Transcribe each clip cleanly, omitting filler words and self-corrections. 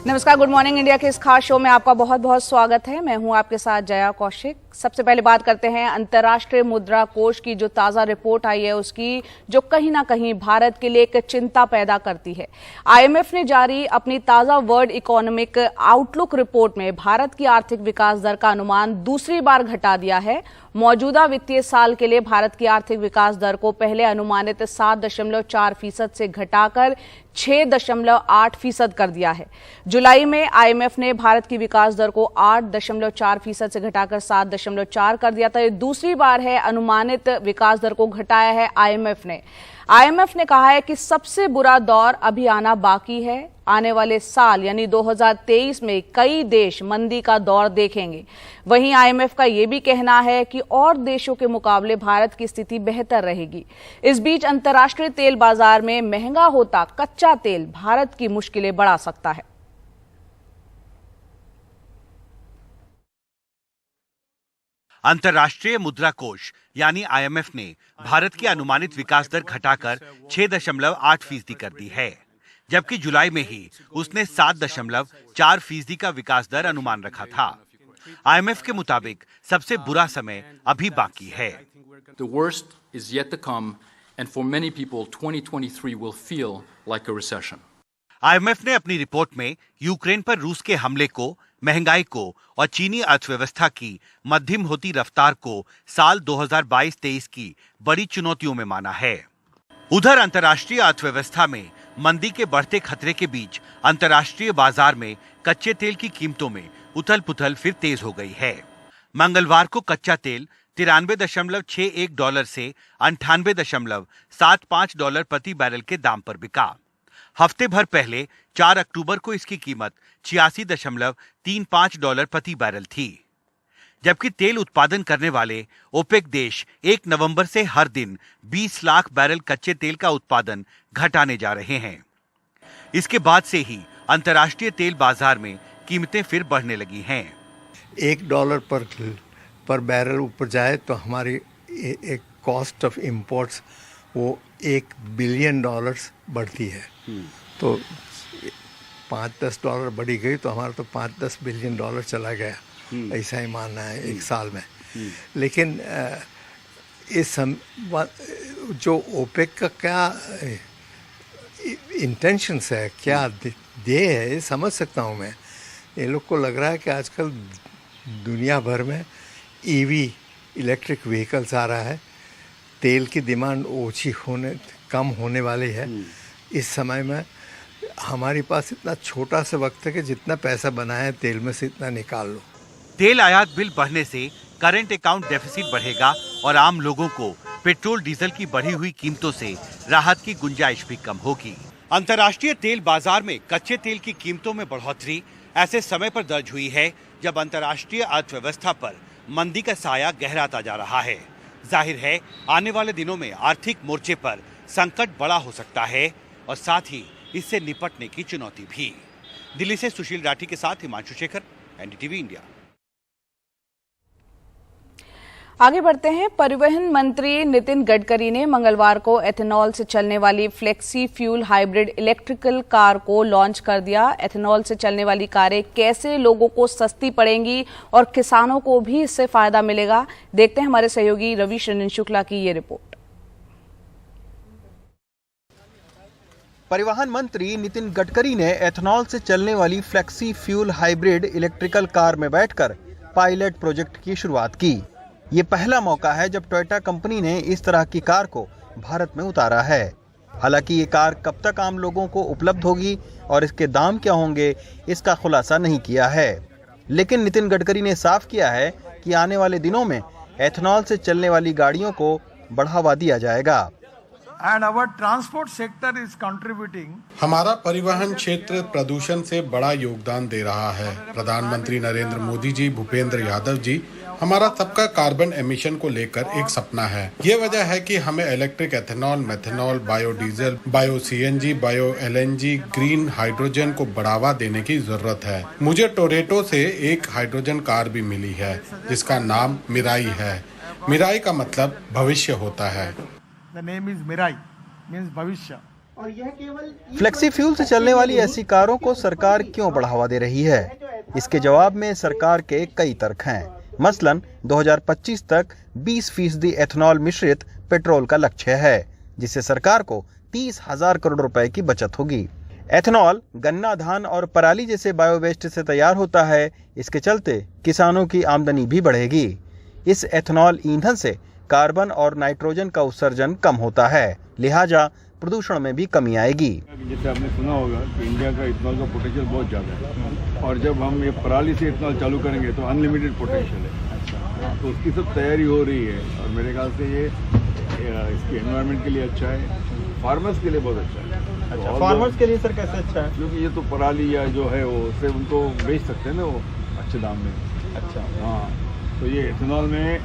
नमस्कार, good morning India के इस खास शो में आपका बहुत बहुत स्वागत है। मैं हूं आपके साथ जया कौशिक। सबसे पहले बात करते हैं अंतर्राष्ट्रीय मुद्रा कोष की जो ताजा रिपोर्ट आई है उसकी, जो कहीं ना कहीं भारत के लिए एक चिंता पैदा करती है। आईएमएफ ने जारी अपनी ताजा वर्ल्ड इकोनॉमिक आउटलुक रिपोर्ट में भारत की आर्थिक विकास दर का अनुमान दूसरी बार घटा दिया है। मौजूदा वित्तीय साल के लिए भारत की आर्थिक विकास दर को पहले अनुमानित 7.4% से घटाकर 6.8% कर दिया है। जुलाई में आईएमएफ ने भारत की विकास दर को 8.4% से घटाकर 7.4 कर दिया था। ये दूसरी बार है अनुमानित विकास दर को घटाया है आईएमएफ ने। आईएमएफ ने कहा है कि सबसे बुरा दौर अभी आना बाकी है। आने वाले साल यानी 2023 में कई देश मंदी का दौर देखेंगे। वहीं आईएमएफ का यह भी कहना है कि और देशों के मुकाबले भारत की स्थिति बेहतर रहेगी। इस बीच अंतर्राष्ट्रीय तेल बाजार में महंगा होता कच्चा तेल भारत की मुश्किलें बढ़ा सकता है। अंतर्राष्ट्रीय मुद्रा कोष यानी आईएमएफ ने भारत की अनुमानित विकास दर घटाकर 6.8% कर दी है, जबकि जुलाई में ही उसने 7.4% का विकास दर अनुमान रखा था। आईएमएफ के मुताबिक सबसे बुरा समय अभी बाकी है। The worst is yet to come, and for many people 2023 will feel like a recession. IMF ने अपनी रिपोर्ट में यूक्रेन पर रूस के हमले को, महंगाई को और चीनी अर्थव्यवस्था की मध्यम होती रफ्तार को साल 2022-23 की बड़ी चुनौतियों में माना है। उधर अंतर्राष्ट्रीय अर्थव्यवस्था में मंदी के बढ़ते खतरे के बीच अंतर्राष्ट्रीय बाजार में कच्चे तेल की कीमतों में उथल-पुथल फिर तेज हो गई है। मंगलवार को कच्चा तेल $93.61 से $98.75 प्रति बैरल के दाम पर बिका। हफ्ते भर पहले 4 अक्टूबर को इसकी कीमत $86.35 प्रति बैरल थी, जबकि तेल उत्पादन करने वाले ओपेक देश 1 नवंबर से हर दिन 20 लाख बैरल कच्चे तेल का उत्पादन घटाने जा रहे हैं। इसके बाद से ही अंतर्राष्ट्रीय तेल बाजार में कीमतें फिर बढ़ने लगी हैं। $1 पर बैरल ऊपर जाए तो हमारी एक कॉस्ट ऑफ इंपोर्ट्स वो $1 बिलियन बढ़ती है। तो $5-10 बढ़ी गई तो हमारा तो $5-10 बिलियन चला गया, ऐसा ही मानना है एक साल में। लेकिन इस जो ओपेक का क्या इंटेंशंस है, क्या ध्येय है, ये समझ सकता हूँ मैं। ये लोग को लग रहा है कि आजकल दुनिया भर में ईवी इलेक्ट्रिक व्हीकल्स आ रहा है, तेल की डिमांड कम होने वाली है। इस समय में हमारे पास इतना छोटा सा वक्त है कि जितना पैसा बनाया है तेल में से इतना निकाल लो। तेल आयात बिल बढ़ने से करंट अकाउंट डेफिसिट बढ़ेगा और आम लोगों को पेट्रोल डीजल की बढ़ी हुई कीमतों से राहत की गुंजाइश भी कम होगी। अंतर्राष्ट्रीय तेल बाजार में कच्चे तेल की कीमतों में बढ़ोतरी ऐसे समय पर दर्ज हुई है जब अंतर्राष्ट्रीय अर्थव्यवस्था पर मंदी का साया गहराता जा रहा है। जाहिर है आने वाले दिनों में आर्थिक मोर्चे पर संकट बड़ा हो सकता है और साथ ही इससे निपटने की चुनौती भी। दिल्ली से सुशील राठी के साथ हिमांशु शेखर, एनडीटीवी इंडिया। आगे बढ़ते हैं। परिवहन मंत्री नितिन गडकरी ने मंगलवार को एथेनॉल से चलने वाली flexi fuel hybrid electrical car को लॉन्च कर दिया। एथेनॉल से चलने वाली कारें कैसे लोगों को सस्ती पड़ेंगी और किसानों को भी इससे फायदा मिलेगा, देखते हैं हमारे सहयोगी रवि शरण शुक्ला की ये रिपोर्ट। परिवहन मंत्री नितिन गडकरी ने एथेनॉल से चलने वाली flexi fuel hybrid electrical car में बैठकर पायलट प्रोजेक्ट की शुरुआत की। ये पहला मौका है जब टोयोटा कंपनी ने इस तरह की कार को भारत में उतारा है। हालांकि ये कार कब तक आम लोगों को उपलब्ध होगी और इसके दाम क्या होंगे, इसका खुलासा नहीं किया है। लेकिन नितिन गडकरी ने साफ किया है कि आने वाले दिनों में एथेनॉल से चलने वाली गाड़ियों को बढ़ावा दिया जाएगा। And our transport sector is contributing. हमारा परिवहन क्षेत्र प्रदूषण से बड़ा योगदान दे रहा है। प्रधानमंत्री नरेंद्र मोदी जी, भूपेंद्र यादव जी, हमारा सबका कार्बन एमिशन को लेकर एक सपना है। ये वजह है कि हमें electric ethanol, methanol, biodiesel, bio CNG, bio LNG, green hydrogen को बढ़ावा देने की जरूरत है। मुझे टोरेटो से एक हाइड्रोजन कार भी मिली है जिसका नाम मिराई है। मिराई का मतलब भविष्य होता है। The name is Mirai, means भविष्य। फ्लेक्सी फ्यूल से चलने वाली ऐसी कारों को सरकार क्यों बढ़ावा दे रही है? इसके जवाब में सरकार के कई तर्क हैं। मसलन 2025 तक 20% एथेनॉल मिश्रित पेट्रोल का लक्ष्य है, जिससे सरकार को 30,000 करोड़ रुपए की बचत होगी। एथेनॉल गन्ना, धान और पराली जैसे बायोवेस्ट से तैयार होता है। इसके चलते किसानों की आमदनी भी बढ़ेगी। इस एथेनॉल ईंधन से कार्बन और नाइट्रोजन का उत्सर्जन कम होता है, लिहाजा प्रदूषण में भी कमी आएगी। जैसे आपने सुना होगा कि इंडिया का इथेनॉल का पोटेंशियल बहुत ज़्यादा है, और जब हम ये पराली से इथेनॉल चालू करेंगे तो अनलिमिटेड पोटेंशियल है। तो उसकी सब तैयारी हो रही है, और मेरे ख्याल से ये इसके एनवायरनमेंट के लिए अच्छा है, फार्मर्स के लिए बहुत अच्छा है। अच्छा, फार्मर्स के लिए सर कैसे अच्छा है? क्योंकि ये तो पराली या जो है वो उससे उनको बेच सकते हैं ना वो अच्छे दाम में। अच्छा, हाँ, तो ये एथेनॉल में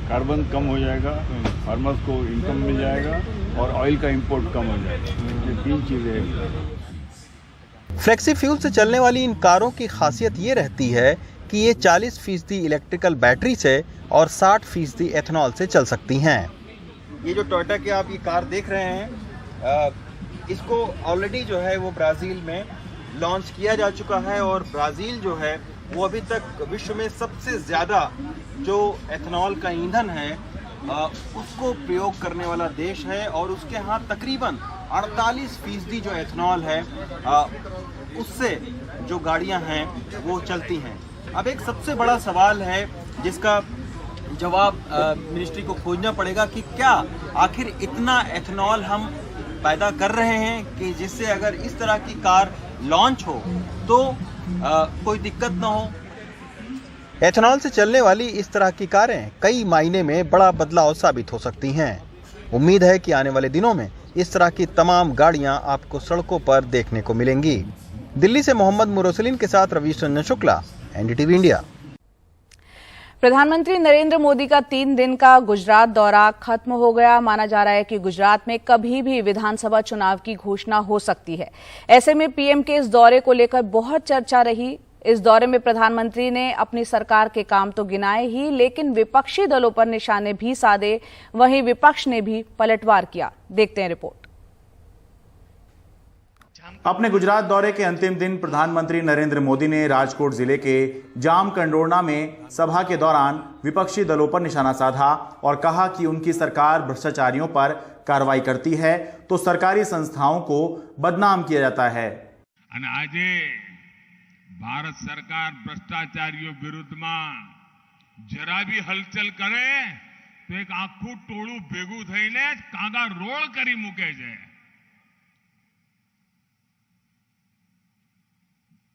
कार्बन कम हो जाएगा, फार्मर्स को इनकम मिल जाएगा, और ऑयल का इंपोर्ट कम हो जाएगा। ये तीन चीज़ें हैं। फ्लेक्सी फ्यूल से चलने वाली इन कारों की खासियत ये रहती है कि ये 40% इलेक्ट्रिकल बैटरी से और 60% एथेनॉल से चल सकती हैं। ये जो टोयोटा की आप ये कार देख रहे हैं, इसको ऑलरेडी जो है वो ब्राज़ील में लॉन्च किया जा चुका है, और ब्राज़ील जो है वो अभी तक विश्व में सबसे ज़्यादा जो एथेनॉल का ईंधन है उसको प्रयोग करने वाला देश है, और उसके यहाँ तकरीबन 48% जो एथेनॉल है उससे जो गाड़ियाँ हैं वो चलती हैं। अब एक सबसे बड़ा सवाल है जिसका जवाब मिनिस्ट्री को खोजना पड़ेगा कि क्या आखिर इतना एथेनॉल हम पैदा कर रहे हैं कि जिससे अगर इस तरह की कार लॉन्च हो तो कोई दिक्कत ना हो। एथेनॉल से चलने वाली इस तरह की कारें कई मायने में बड़ा बदलाव साबित हो सकती हैं। उम्मीद है कि आने वाले दिनों में इस तरह की तमाम गाड़ियां आपको सड़कों पर देखने को मिलेंगी। दिल्ली से मोहम्मद मुरसलिन के साथ रवीश रंजन शुक्ला, एनडीटीवी इंडिया। प्रधानमंत्री नरेंद्र मोदी का 3 दिन का गुजरात दौरा खत्म हो गया। माना जा रहा है कि गुजरात में कभी भी विधानसभा चुनाव की घोषणा हो सकती है। ऐसे में पीएम के इस दौरे को लेकर बहुत चर्चा रही। इस दौरे में प्रधानमंत्री ने अपनी सरकार के काम तो गिनाए ही, लेकिन विपक्षी दलों पर निशाने भी साधे। वहीं विपक्ष ने भी पलटवार किया। देखते हैं रिपोर्ट। अपने गुजरात दौरे के अंतिम दिन प्रधानमंत्री नरेंद्र मोदी ने राजकोट जिले के जामकंडोरणा में सभा के दौरान विपक्षी दलों पर निशाना साधा और कहा कि उनकी सरकार भ्रष्टाचारियों पर कार्रवाई करती है तो सरकारी संस्थाओं को बदनाम किया जाता है। आज भारत सरकार भ्रष्टाचारियों विरुद्ध में जरा भी हलचल करे तो एक आखू टोळू भेगू थईने कागा रोल करी मूके छे।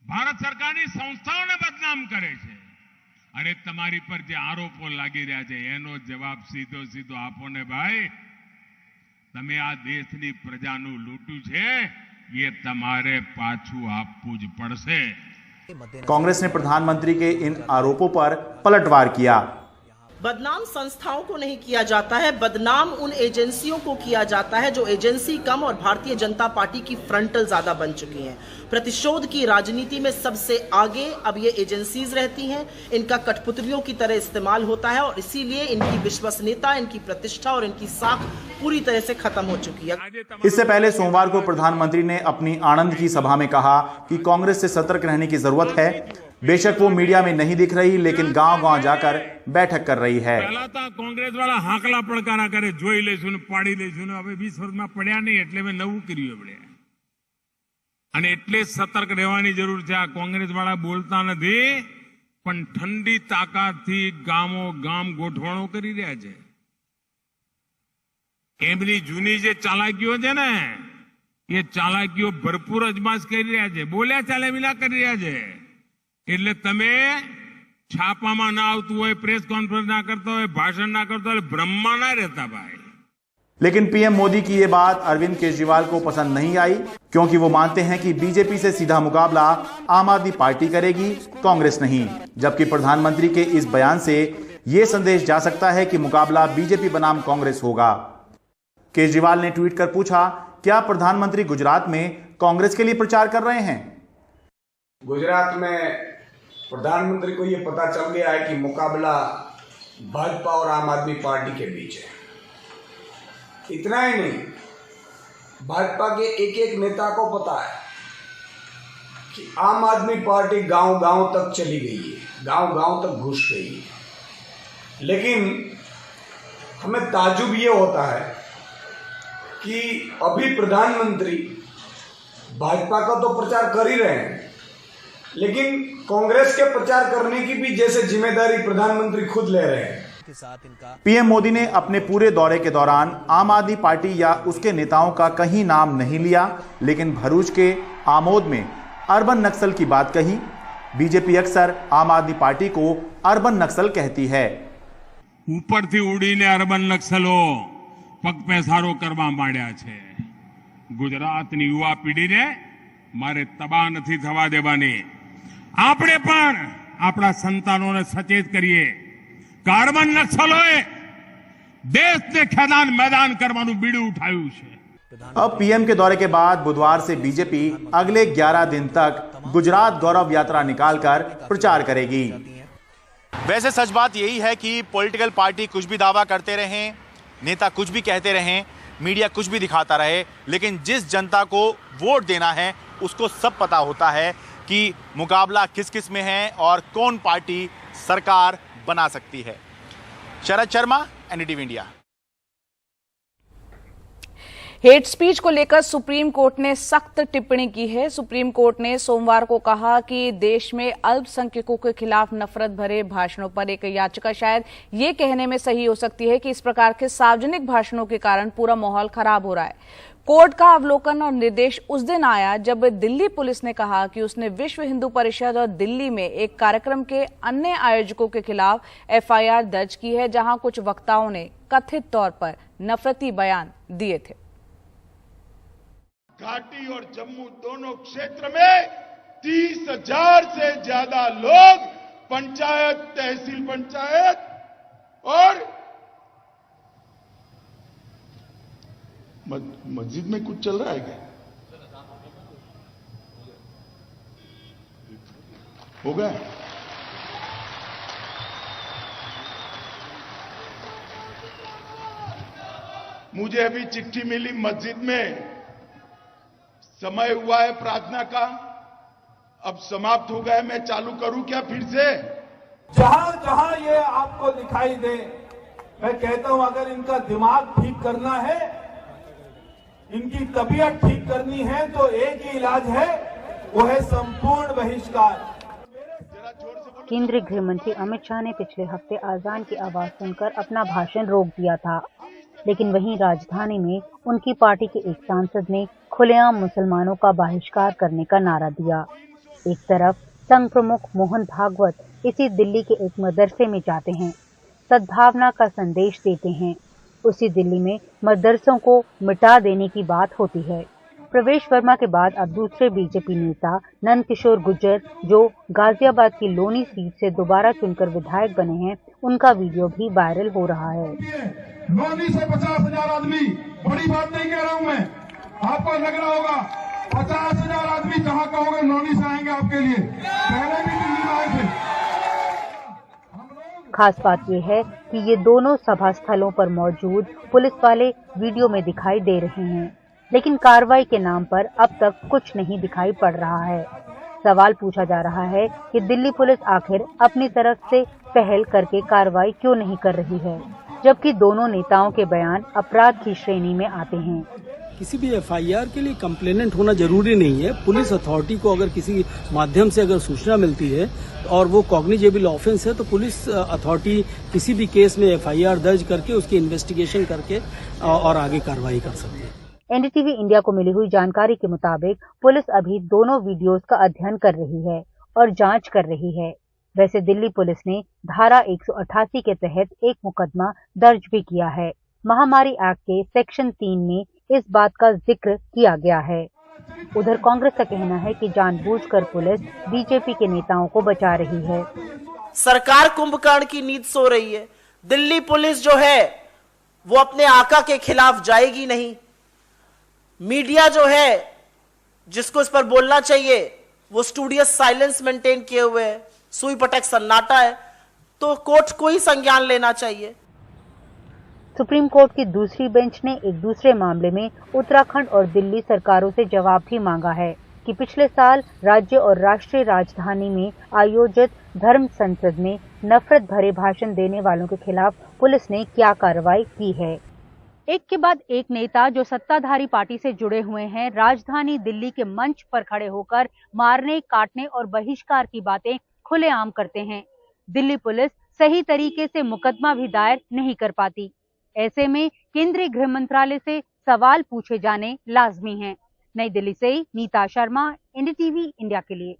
भारत सरकारनी संस्थाओने बदनाम करे छे अरे तमारी पर जे आरोपो लागी रह्या छे एनो जवाब सीधो सीधो आपो ने भाई। तमे आ देशनी प्रजानु लूट्यु छे ये तमारे पाछू आपवू ज पड़शे। कांग्रेस ने प्रधानमंत्री के इन आरोपों पर पलटवार किया। बदनाम संस्थाओं को नहीं किया जाता है, बदनाम उन एजेंसियों को किया जाता है जो एजेंसी कम और भारतीय जनता पार्टी की फ्रंटल ज्यादा बन चुकी हैं। प्रतिशोध की राजनीति में सबसे आगे अब ये एजेंसीज रहती हैं। इनका कठपुतलियों की तरह इस्तेमाल होता है और इसीलिए इनकी विश्वसनीयता, इनकी प्रतिष्ठा और इनकी साख पूरी तरह से खत्म हो चुकी है। इससे पहले सोमवार को प्रधानमंत्री ने अपनी आणंद की सभा में कहा कि कांग्रेस से सतर्क रहने की जरूरत है। बेशक वो मीडिया में नहीं दिख रही, लेकिन गांव-गांव जाकर बैठक कर रही है। पहला तो कांग्रेस वाला हाकला पड़कारा करे, જોઈ લેશું ને પાડી લેશું ને હવે 20 વર્ષમાં પડ્યા નહીં એટલે મેં નવું કર્યું આપણે અને એટલે સતર્ક રહેવાની જરૂર છે। આ કોંગ્રેસ વાળા બોલતા નથી પણ ઠંડી તાકાતથી ગામો ગામ ગોઠવણો કરી રહ્યા છે। એમની જૂની જે ચાલાકીઓ છે ને એ ચાલાકીઓ ભરપૂર અજમાસ કરી રહ્યા છે, બોલ્યા ચાલે મિલા કરી રહ્યા છે। એટલે તમે છાપામાં ના આવતું હોય, પ્રેસ કોન્ફરન્સ ના કરતા હોય, ભાષણ ના करता હોય, भ्रममा ना रहता भाई। लेकिन पीएम मोदी की ये बात अरविंद केजरीवाल को पसंद नहीं आई, क्योंकि वो मानते हैं कि बीजेपी से सीधा मुकाबला आम आदमी पार्टी करेगी, कांग्रेस नहीं। जबकि प्रधानमंत्री के इस बयान से ये संदेश जा सकता है कि मुकाबला बीजेपी बनाम कांग्रेस होगा। केजरीवाल ने ट्वीट कर पूछा, क्या प्रधानमंत्री गुजरात में कांग्रेस के लिए प्रचार कर रहे हैं? गुजरात में प्रधानमंत्री को यह पता चल गया है कि मुकाबला भाजपा और आम आदमी पार्टी के बीच है। इतना ही नहीं, भाजपा के एक एक नेता को पता है कि आम आदमी पार्टी गांव-गांव तक चली गई है, गांव-गांव तक घुस गई है। लेकिन हमें ताज्जुब ये होता है कि अभी प्रधानमंत्री भाजपा का तो प्रचार कर ही रहे हैं, लेकिन कांग्रेस के प्रचार करने की भी जैसे जिम्मेदारी प्रधानमंत्री खुद ले रहे हैं। पीएम मोदी ने अपने पूरे दौरे के दौरान आम आदमी पार्टी या उसके नेताओं का कहीं नाम नहीं लिया, लेकिन भरूच के आमोद में अर्बन नक्सल की बात कही। बीजेपी अक्सर आम आदमी पार्टी को अर्बन नक्सल कहती है। ઉપરથી ઉડીને અર્બન નક્સલો પગપેસારો કરવા માંડ્યા છે। ગુજરાતની યુવા પેઢીને મારે તબાહ નથી થવા દેવાની। આપણે પણ આપણા સંતાનોને સચેત કરીએ કે અર્બન નક્સલોએ દેશને ખેદાન મેદાન કરવાનું બીડું ઉઠાવ્યું છે। अब पीएम के दौरे के बाद बुधवार से बीजेपी अगले 11 दिन तक गुजरात गौरव यात्रा निकालकर प्रचार करेगी। वैसे सच बात यही है कि पॉलिटिकल पार्टी कुछ भी दावा करते रहें, नेता कुछ भी कहते रहें, मीडिया कुछ भी दिखाता रहे, लेकिन जिस जनता को वोट देना है उसको सब पता होता है कि मुकाबला किस किस में है और कौन पार्टी सरकार बना सकती है। Sharad Sharma, NDTV India. Hate speech को लेकर सुप्रीम कोर्ट ने सख्त टिप्पणी की है। सुप्रीम कोर्ट ने सोमवार को कहा कि देश में अल्पसंख्यकों के खिलाफ नफरत भरे भाषणों पर एक याचिका शायद ये कहने में सही हो सकती है कि इस प्रकार के सार्वजनिक भाषणों के कारण पूरा माहौल खराब हो रहा है। कोर्ट का अवलोकन और निर्देश उस दिन आया जब दिल्ली पुलिस ने कहा कि उसने विश्व हिंदू परिषद और दिल्ली में एक कार्यक्रम के अन्य आयोजकों के खिलाफ एफआईआर दर्ज की है, जहां कुछ वक्ताओं ने कथित तौर पर नफरती बयान दिए थे। घाटी और जम्मू दोनों क्षेत्र में 30,000 से ज्यादा लोग पंचायत, तहसील पंचायत और मस्जिद में कुछ चल रहा है क्या? हो गया? मुझे अभी चिट्ठी मिली, मस्जिद में समय हुआ है प्रार्थना का, अब समाप्त हो गया, मैं चालू करूं क्या फिर से? जहां जहां ये आपको दिखाई दे, मैं कहता हूं अगर इनका दिमाग ठीक करना है, इनकी तबीयत ठीक करनी है, तो एक ही इलाज है, वो है संपूर्ण बहिष्कार। केंद्रीय गृह मंत्री अमित शाह ने पिछले हफ्ते अजान की आवाज सुनकर अपना भाषण रोक दिया था, लेकिन वहीं राजधानी में उनकी पार्टी के एक सांसद ने खुलेआम मुसलमानों का बहिष्कार करने का नारा दिया। एक तरफ संघ प्रमुख मोहन भागवत इसी दिल्ली के एक मदरसे में जाते हैं, सद्भावना का संदेश देते हैं। उसी दिल्ली में मदरसों को मिटा देने की बात होती है। प्रवेश वर्मा के बाद अब दूसरे बीजेपी नेता नंद किशोर गुर्जर, जो गाजियाबाद की लोनी सीट से दोबारा चुनकर विधायक बने हैं, उनका वीडियो भी वायरल हो रहा है। लोनी से 50,000 आदमी, बड़ी बात नहीं कह रहा हूं मैं, आपको लग रहा होगा 50,000 आदमी कहां कहोगे लोनी से आएंगे आपके लिए, पहले भी दिल्ली में आए थे। खास बात यह है कि ये दोनों सभा स्थलों पर मौजूद पुलिस वाले वीडियो में दिखाई दे रहे हैं, लेकिन कार्रवाई के नाम पर अब तक कुछ नहीं दिखाई पड़ रहा है। सवाल पूछा जा रहा है कि दिल्ली पुलिस आखिर अपनी तरफ से पहल करके कार्रवाई क्यों नहीं कर रही है, जबकि दोनों नेताओं के बयान अपराध की श्रेणी में आते हैं। किसी भी एफआईआर के लिए कंप्लेनेंट होना जरूरी नहीं है। पुलिस अथॉरिटी को अगर किसी माध्यम से अगर सूचना मिलती है और वो कॉग्निजेबल ऑफेंस है, तो पुलिस अथॉरिटी किसी भी केस में एफआईआर दर्ज करके उसकी इन्वेस्टिगेशन करके और आगे कार्रवाई कर सकती है। एनडीटीवी इंडिया को मिली हुई जानकारी के मुताबिक पुलिस अभी दोनों वीडियोस का अध्ययन कर रही है और जांच कर रही है। वैसे दिल्ली पुलिस ने धारा 188 के तहत एक मुकदमा दर्ज भी किया है। महामारी एक्ट के सेक्शन 3 में इस बात का जिक्र किया गया है। उधर कांग्रेस का कहना है कि जानबूझकर पुलिस बीजेपी के नेताओं को बचा रही है। सरकार कुंभकर्ण की नींद सो रही है। दिल्ली पुलिस जो है वो अपने आका के खिलाफ जाएगी नहीं। मीडिया जो है जिसको इस पर बोलना चाहिए वो स्टूडियस साइलेंस मेंटेन किए हुए है, सुई पटक सन्नाटा है, तो कोर्ट को ही संज्ञान लेना चाहिए। सुप्रीम कोर्ट की दूसरी बेंच ने एक दूसरे मामले में उत्तराखंड और दिल्ली सरकारों से जवाब भी मांगा है कि पिछले साल राज्य और राष्ट्रीय राजधानी में आयोजित धर्म संसद में नफरत भरे भाषण देने वालों के खिलाफ पुलिस ने क्या कार्रवाई की है। एक के बाद एक नेता जो सत्ताधारी पार्टी से जुड़े हुए हैं राजधानी दिल्ली के मंच पर खड़े होकर मारने, काटने और बहिष्कार की बातें खुलेआम करते हैं। दिल्ली पुलिस सही तरीके से मुकदमा भी दायर नहीं कर पाती। ऐसे में केंद्रीय गृह मंत्रालय से सवाल पूछे जाने लाजमी हैं। नई दिल्ली से नीता शर्मा, एनडीटीवी इंडिया के लिए।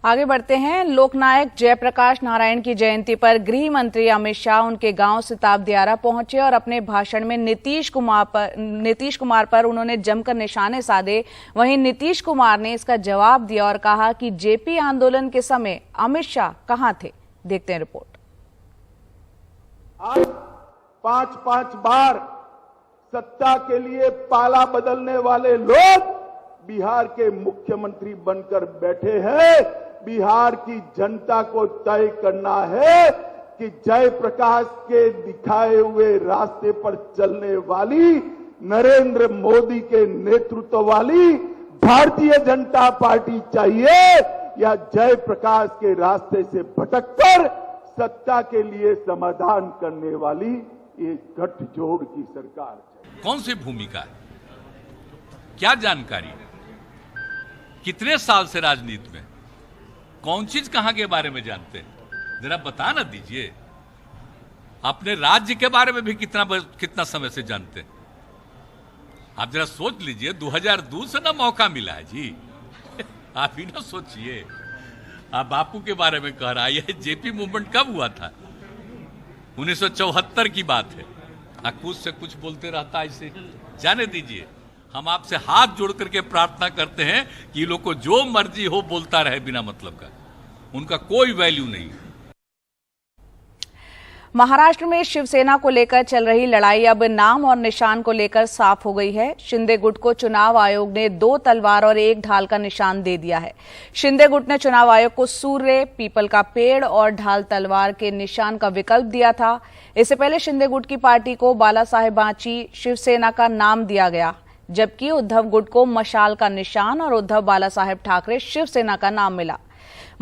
आगे बढ़ते हैं। लोकनायक जयप्रकाश नारायण की जयंती पर गृह मंत्री अमित शाह उनके गांव सिताब दियारा पहुंचे और अपने भाषण में नीतीश कुमार पर उन्होंने जमकर निशाने साधे। वहीं नीतीश कुमार ने इसका जवाब दिया और कहा कि जेपी आंदोलन के समय अमित शाह कहां थे। देखते हैं रिपोर्ट। आज 5-5 बार सत्ता के लिए पाला बदलने वाले लोग बिहार के मुख्यमंत्री बनकर बैठे हैं। बिहार की जनता को तय करना है कि जयप्रकाश के दिखाए हुए रास्ते पर चलने वाली नरेंद्र मोदी के नेतृत्व वाली भारतीय जनता पार्टी चाहिए या जयप्रकाश के रास्ते से भटककर सत्ता के लिए समाधान करने वाली ये गठजोड़ की सरकार। कौन सी भूमिका है, क्या जानकारी, कितने साल से राजनीति में, कौन चीज कहां के बारे में जानते हैं, जरा बता ना दीजिए। अपने राज्य के बारे में भी कितना समय से जानते हैं। आप जरा सोच लीजिए, 2002 से ना मौका मिला है जी। आप ही ना सोचिए। आप बापू के बारे में कह रहा है, ये जेपी मूवमेंट कब हुआ था? 1974 की बात है। कुछ से कुछ बोलते रहता है इसे, जाने दीजिए। हम आपसे हाथ जोड़ करके प्रार्थना करते हैं कि लोग को जो मर्जी हो बोलता रहे बिना मतलब का, उनका कोई वैल्यू नहीं। महाराष्ट्र में शिवसेना को लेकर चल रही लड़ाई अब नाम और निशान को लेकर साफ हो गई है। शिंदे गुट को चुनाव आयोग ने 2 तलवार और 1 ढाल का निशान दे दिया है। शिंदे गुट ने चुनाव आयोग को सूर्य, पीपल का पेड़ और ढाल तलवार के निशान का विकल्प दिया था। इससे पहले शिंदे गुट की पार्टी को बाला साहेब बाची शिवसेना का नाम दिया गया, जबकि उद्धव गुट को मशाल का निशान और उद्धव बाला साहेब ठाकरे शिवसेना का नाम मिला।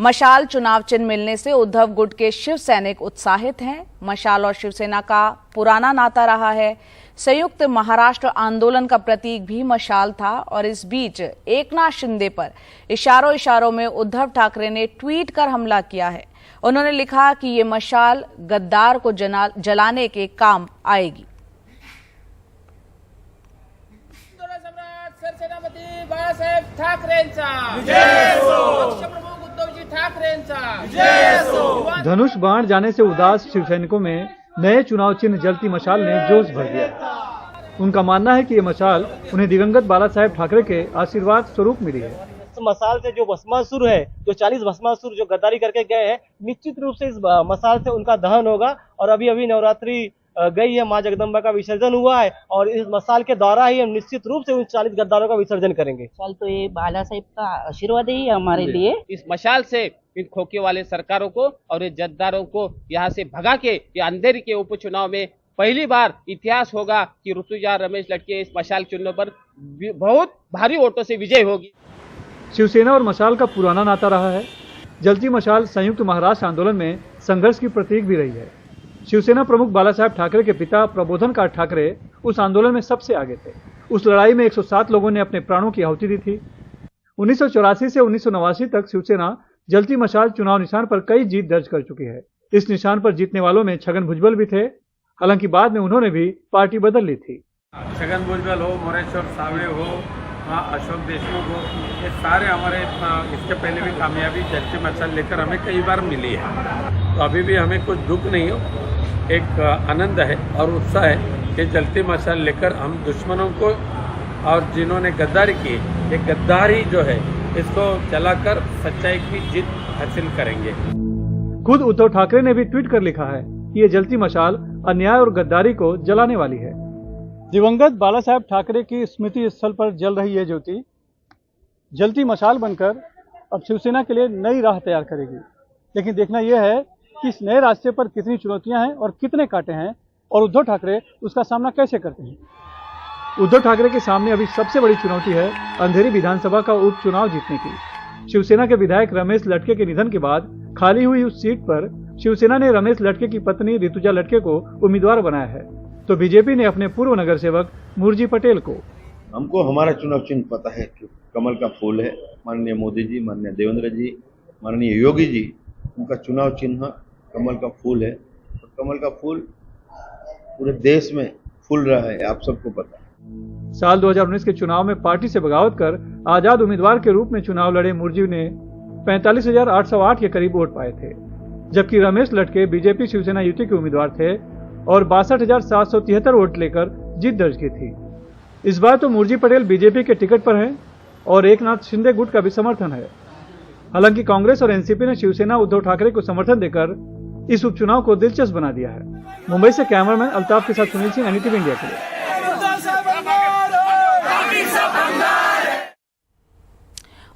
मशाल चुनाव चिन्ह मिलने से उद्धव गुट के शिव सैनिक उत्साहित हैं। मशाल और शिवसेना का पुराना नाता रहा है। संयुक्त महाराष्ट्र आंदोलन का प्रतीक भी मशाल था और इस बीच एकनाथ शिंदे पर इशारों में उद्धव ठाकरे ने ट्वीट कर हमला किया है। उन्होंने लिखा कि ये मशाल गद्दार को जलाने के काम आएगी। सेनापती बाळासाहेब ठाकरेंचा विजय असो, पक्षप्रमुख उद्धवजी ठाकरेंचा विजय असो। धनुष बाण जाने से उदास शिवसैनिकों में नए चुनाव चिन्ह जलती मशाल ने जोश भर दिया। उनका मानना है कि ये मशाल उन्हें दिवंगत बाला साहेब ठाकरे के आशीर्वाद स्वरूप मिली है। मशाल से जो भस्मासुर है, जो 40 भस्मासुर जो गद्दारी करके गए हैं, निश्चित रूप से इस मशाल से उनका दहन होगा। और अभी नवरात्रि गई है, माँ जगदम्बा का विसर्जन हुआ है और इस मशाल के द्वारा ही हम निश्चित रूप से उन 40 गद्दारों का विसर्जन करेंगे। मशाल तो ये बाला साहेब का आशीर्वाद ही है हमारे लिए। इस मशाल से इन खोखे वाले सरकारों को और ये जद्दारों को यहाँ से भगा के ये अंधेरी के उपचुनाव में पहली बार इतिहास होगा कि ऋतुजा रमेश लड़के इस मशाल चुनाव पर बहुत भारी वोटों से विजय होगी। शिवसेना और मशाल का पुराना नाता रहा है। जलती मशाल संयुक्त महाराष्ट्र आंदोलन में संघर्ष की प्रतीक भी रही है। शिवसेना प्रमुख बाला साहेब ठाकरे के पिता प्रबोधनकार ठाकरे उस आंदोलन में सबसे आगे थे। उस लड़ाई में 107 लोगों ने अपने प्राणों की आहुति दी थी। 1984 से 1989 तक शिवसेना जलती मशाल चुनाव निशान पर कई जीत दर्ज कर चुकी है। इस निशान पर जीतने वालों में छगन भुजबल भी थे, हालांकि बाद में उन्होंने भी पार्टी बदल ली थी। छगन भुजबल हो, मोरेश्वर सावड़े हो, अशोक देशमुख हो, ये सारे हमारे इसके पहले भी कामयाबी जलती मशाल लेकर हमें कई बार मिली है। तो अभी भी हमें कुछ दुख नहीं हो, एक आनंद है और उत्साह है कि जलती मशाल लेकर हम दुश्मनों को और जिन्होंने गद्दारी की, ये गद्दारी जो है इसको जलाकर सच्चाई की जीत हासिल करेंगे। खुद उद्धव ठाकरे ने भी ट्वीट कर लिखा है कि ये जलती मशाल अन्याय और गद्दारी को जलाने वाली है। दिवंगत बाला साहेब ठाकरे की स्मृति स्थल पर जल रही ये ज्योति जलती मशाल बनकर अब शिवसेना के लिए नई राह तैयार करेगी। लेकिन देखना यह है कि इस नए रास्ते पर कितनी चुनौतियां हैं और कितने कांटे हैं और उद्धव ठाकरे उसका सामना कैसे करते हैं। उद्धव ठाकरे के सामने अभी सबसे बड़ी चुनौती है अंधेरी विधानसभा का उपचुनाव जीतने की। शिवसेना के विधायक रमेश लटके के निधन के बाद खाली हुई उस सीट पर शिवसेना ने रमेश लटके की पत्नी ऋतुजा लटके को उम्मीदवार बनाया है, तो बीजेपी ने अपने पूर्व नगर सेवक मुरजी पटेल को। हमको हमारा चुनाव चिन्ह पता है, कमल का फूल है। माननीय मोदी जी, माननीय देवेंद्र जी, माननीय योगी जी, उनका चुनाव चिन्ह कमल का फूल है। और कमल का फूल पूरे देश में फूल रहा है, आप सबको पता है। साल 2019 के चुनाव में पार्टी से बगावत कर आजाद उम्मीदवार के रूप में चुनाव लड़े मुरजी ने 45,808 के करीब वोट पाए थे, जबकि रमेश लटके बीजेपी शिवसेना युति के उम्मीदवार थे और 62,773 वोट लेकर जीत दर्ज की थी। इस बार तो मुरजी पटेल बीजेपी के टिकट पर हैं और एकनाथ शिंदे गुट का भी समर्थन है। हालांकि कांग्रेस और एनसीपी ने शिवसेना उद्धव ठाकरे को समर्थन देकर इस उपचुनाव को दिलचस्प बना दिया है। मुंबई से कैमरामैन अल्ताफ के साथ सुनील सिंह, एनडीटीवी इंडिया के लिए।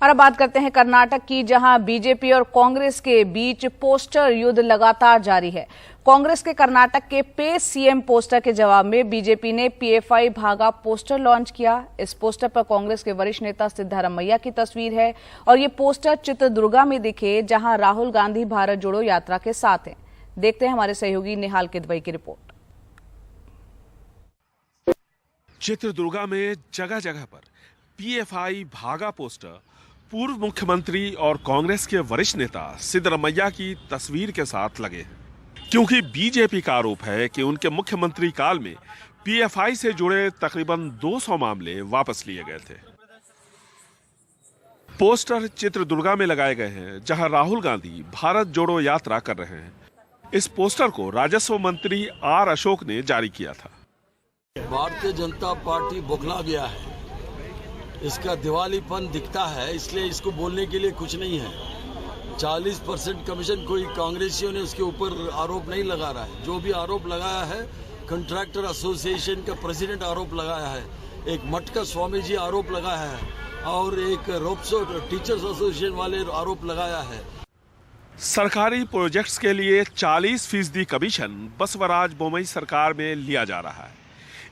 और अब बात करते हैं कर्नाटक की, जहां बीजेपी और कांग्रेस के बीच पोस्टर युद्ध लगातार जारी है। कांग्रेस के कर्नाटक के पे सीएम पोस्टर के जवाब में बीजेपी ने पीएफआई भागा पोस्टर लॉन्च किया। इस पोस्टर पर कांग्रेस के वरिष्ठ नेता सिद्धारमैया की तस्वीर है और ये पोस्टर चित्रदुर्गा में दिखे, जहां राहुल गांधी भारत जोड़ो यात्रा के साथ हैं। देखते हैं हमारे सहयोगी निहाल किदवई की रिपोर्ट। चित्रदुर्गा में जगह जगह पर पीएफआई भागा पोस्टर पूर्व मुख्यमंत्री और कांग्रेस के वरिष्ठ नेता सिद्धरमैया की तस्वीर के साथ लगे हैं, क्योंकि बीजेपी का आरोप है कि उनके मुख्यमंत्री काल में पीएफआई से जुड़े तकरीबन 200 मामले वापस लिए गए थे। पोस्टर चित्रदुर्गा में लगाए गए हैं, जहां राहुल गांधी भारत जोड़ो यात्रा कर रहे हैं। इस पोस्टर को राजस्व मंत्री आर अशोक ने जारी किया था। भारतीय जनता पार्टी बौखला गया है, इसका दिवालीपन दिखता है, इसलिए इसको बोलने के लिए कुछ नहीं है। 40% कमीशन कोई कांग्रेसियों ने उसके ऊपर आरोप नहीं लगा रहा है। जो भी आरोप लगाया है, कंट्रैक्टर एसोसिएशन का प्रेसिडेंट आरोप लगाया है, एक मठ का स्वामी जी आरोप लगाया है और एक रोप्सो टीचर्स एसोसिएशन वाले आरोप लगाया है। सरकारी प्रोजेक्ट्स के लिए 40% कमीशन बसवराज बोमई सरकार में लिया जा रहा है।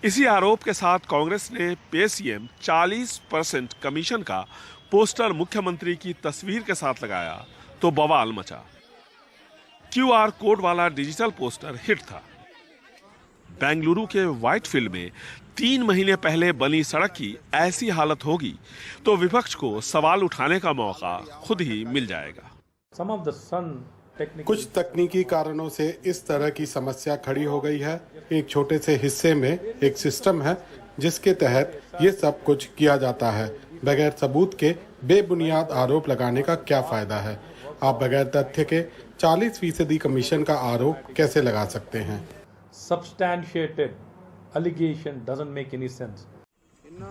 इसी आरोप के साथ कांग्रेस ने पे सीएम 40% कमीशन का पोस्टर मुख्यमंत्री की तस्वीर के साथ लगाया तो बवाल मचा। क्यूआर कोड वाला डिजिटल पोस्टर हिट था। बेंगलुरु के व्हाइटफील्ड में 3 महीने पहले बनी सड़क की ऐसी हालत होगी तो विपक्ष को सवाल उठाने का मौका खुद ही मिल जाएगा। कुछ तकनीकी कारणों से इस तरह की समस्या खड़ी हो गई है। एक छोटे से हिस्से में एक सिस्टम है जिसके तहत ये सब कुछ किया जाता है। बगैर सबूत के बेबुनियाद आरोप लगाने का क्या फायदा है? आप बगैर तथ्य के 40% कमीशन का आरोप कैसे लगा सकते हैं? Substantiated allegation doesn't make any sense.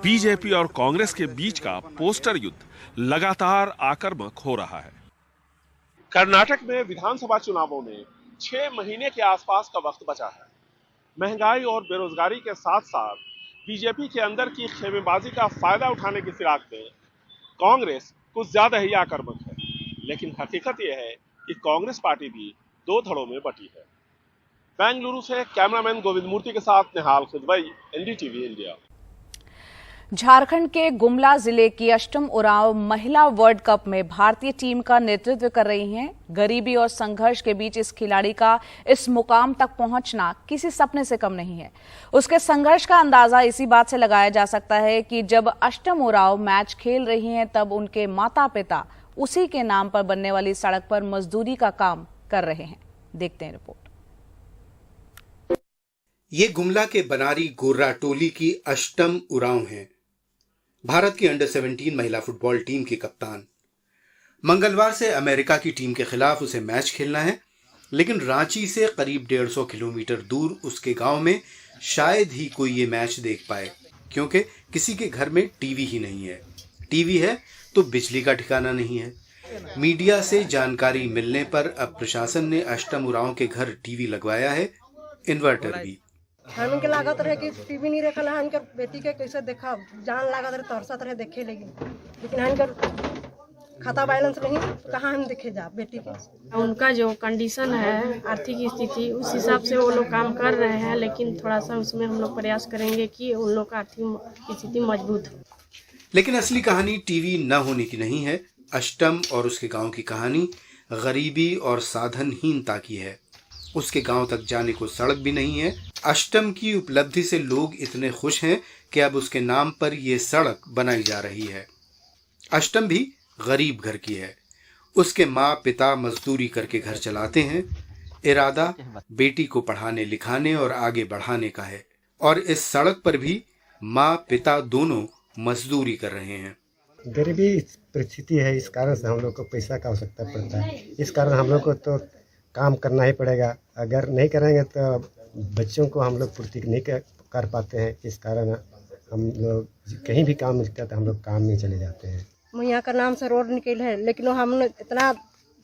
BJP और कांग्रेस के बीच का पोस्टर युद्ध लगातार आक्रामक हो रहा है। कर्नाटक में विधानसभा चुनावों में 6 महीने के आसपास का वक्त बचा है। महंगाई और बेरोजगारी के साथ साथ बीजेपी के अंदर की खेमेबाजी का फायदा उठाने की फिराक में कांग्रेस कुछ ज्यादा ही आक्रामक है। लेकिन हकीकत यह है कि कांग्रेस पार्टी भी 2 धड़ों में बटी है। बेंगलुरु से कैमरामैन गोविंद मूर्ति के साथ निहाल किदवई, एनडीटीवी इंडिया। झारखंड के गुमला जिले की अष्टम उरांव महिला वर्ल्ड कप में भारतीय टीम का नेतृत्व कर रही हैं। गरीबी और संघर्ष के बीच इस खिलाड़ी का इस मुकाम तक पहुंचना किसी सपने से कम नहीं है। उसके संघर्ष का अंदाजा इसी बात से लगाया जा सकता है कि जब अष्टम उरांव मैच खेल रही हैं तब उनके माता पिता उसी के नाम पर बनने वाली सड़क पर मजदूरी का काम कर रहे हैं। देखते हैं रिपोर्ट। ये गुमला के बनारी गोर्रा टोली की अष्टम उरांव हैं, भारत की अंडर 17 महिला फुटबॉल टीम की कप्तान। मंगलवार से अमेरिका की टीम के खिलाफ उसे मैच खेलना है, लेकिन रांची से करीब 150 किलोमीटर दूर उसके गांव में शायद ही कोई ये मैच देख पाए, क्योंकि किसी के घर में टीवी ही नहीं है। टीवी है तो बिजली का ठिकाना नहीं है। मीडिया से जानकारी मिलने पर अब प्रशासन ने अष्टम उरांव के घर टीवी लगवाया है, इन्वर्टर भी। हमन के लागत रहे कि टीवी नहीं रखल है, बेटी के कैसे देखा जान लागत रहे तरसत रहे देखे लेकिन खाता बैलेंस नहीं तो कहाँ हम दिखे जा बेटी के। उनका जो कंडीशन है आर्थिक स्थिति उस हिसाब से वो लोग काम कर रहे हैं, लेकिन थोड़ा सा उसमें हम लोग प्रयास करेंगे कि उन लोग का आर्थिक स्थिति मजबूत हो। लेकिन असली कहानी टीवी न होने की नहीं है। अष्टम और उसके गांव की कहानी गरीबी और साधनहीनता की है। उसके गांव तक जाने को सड़क भी नहीं है। अष्टम की उपलब्धि से लोग इतने खुश हैं कि अब उसके नाम पर यह सड़क बनाई जा रही है। अष्टम भी गरीब घर की है। उसके माँ पिता मजदूरी करके घर चलाते हैं। इरादा बेटी को पढ़ाने लिखाने और आगे बढ़ाने का है, और इस सड़क पर भी माँ पिता दोनों मजदूरी कर रहे हैं। गरीबी परिस्थिति है, इस कारण से हम लोग को पैसा का आवश्यकता पड़ता है। इस कारण हम लोग को तो काम करना ही पड़ेगा। अगर नहीं करेंगे तो बच्चों को हम लोग पूर्ति नहीं कर पाते हैं। इस कारण हम लोग कहीं भी काम मिलता है तो हम लोग काम में चले जाते हैं। मैया का नाम से रोड निकल है, लेकिन हम इतना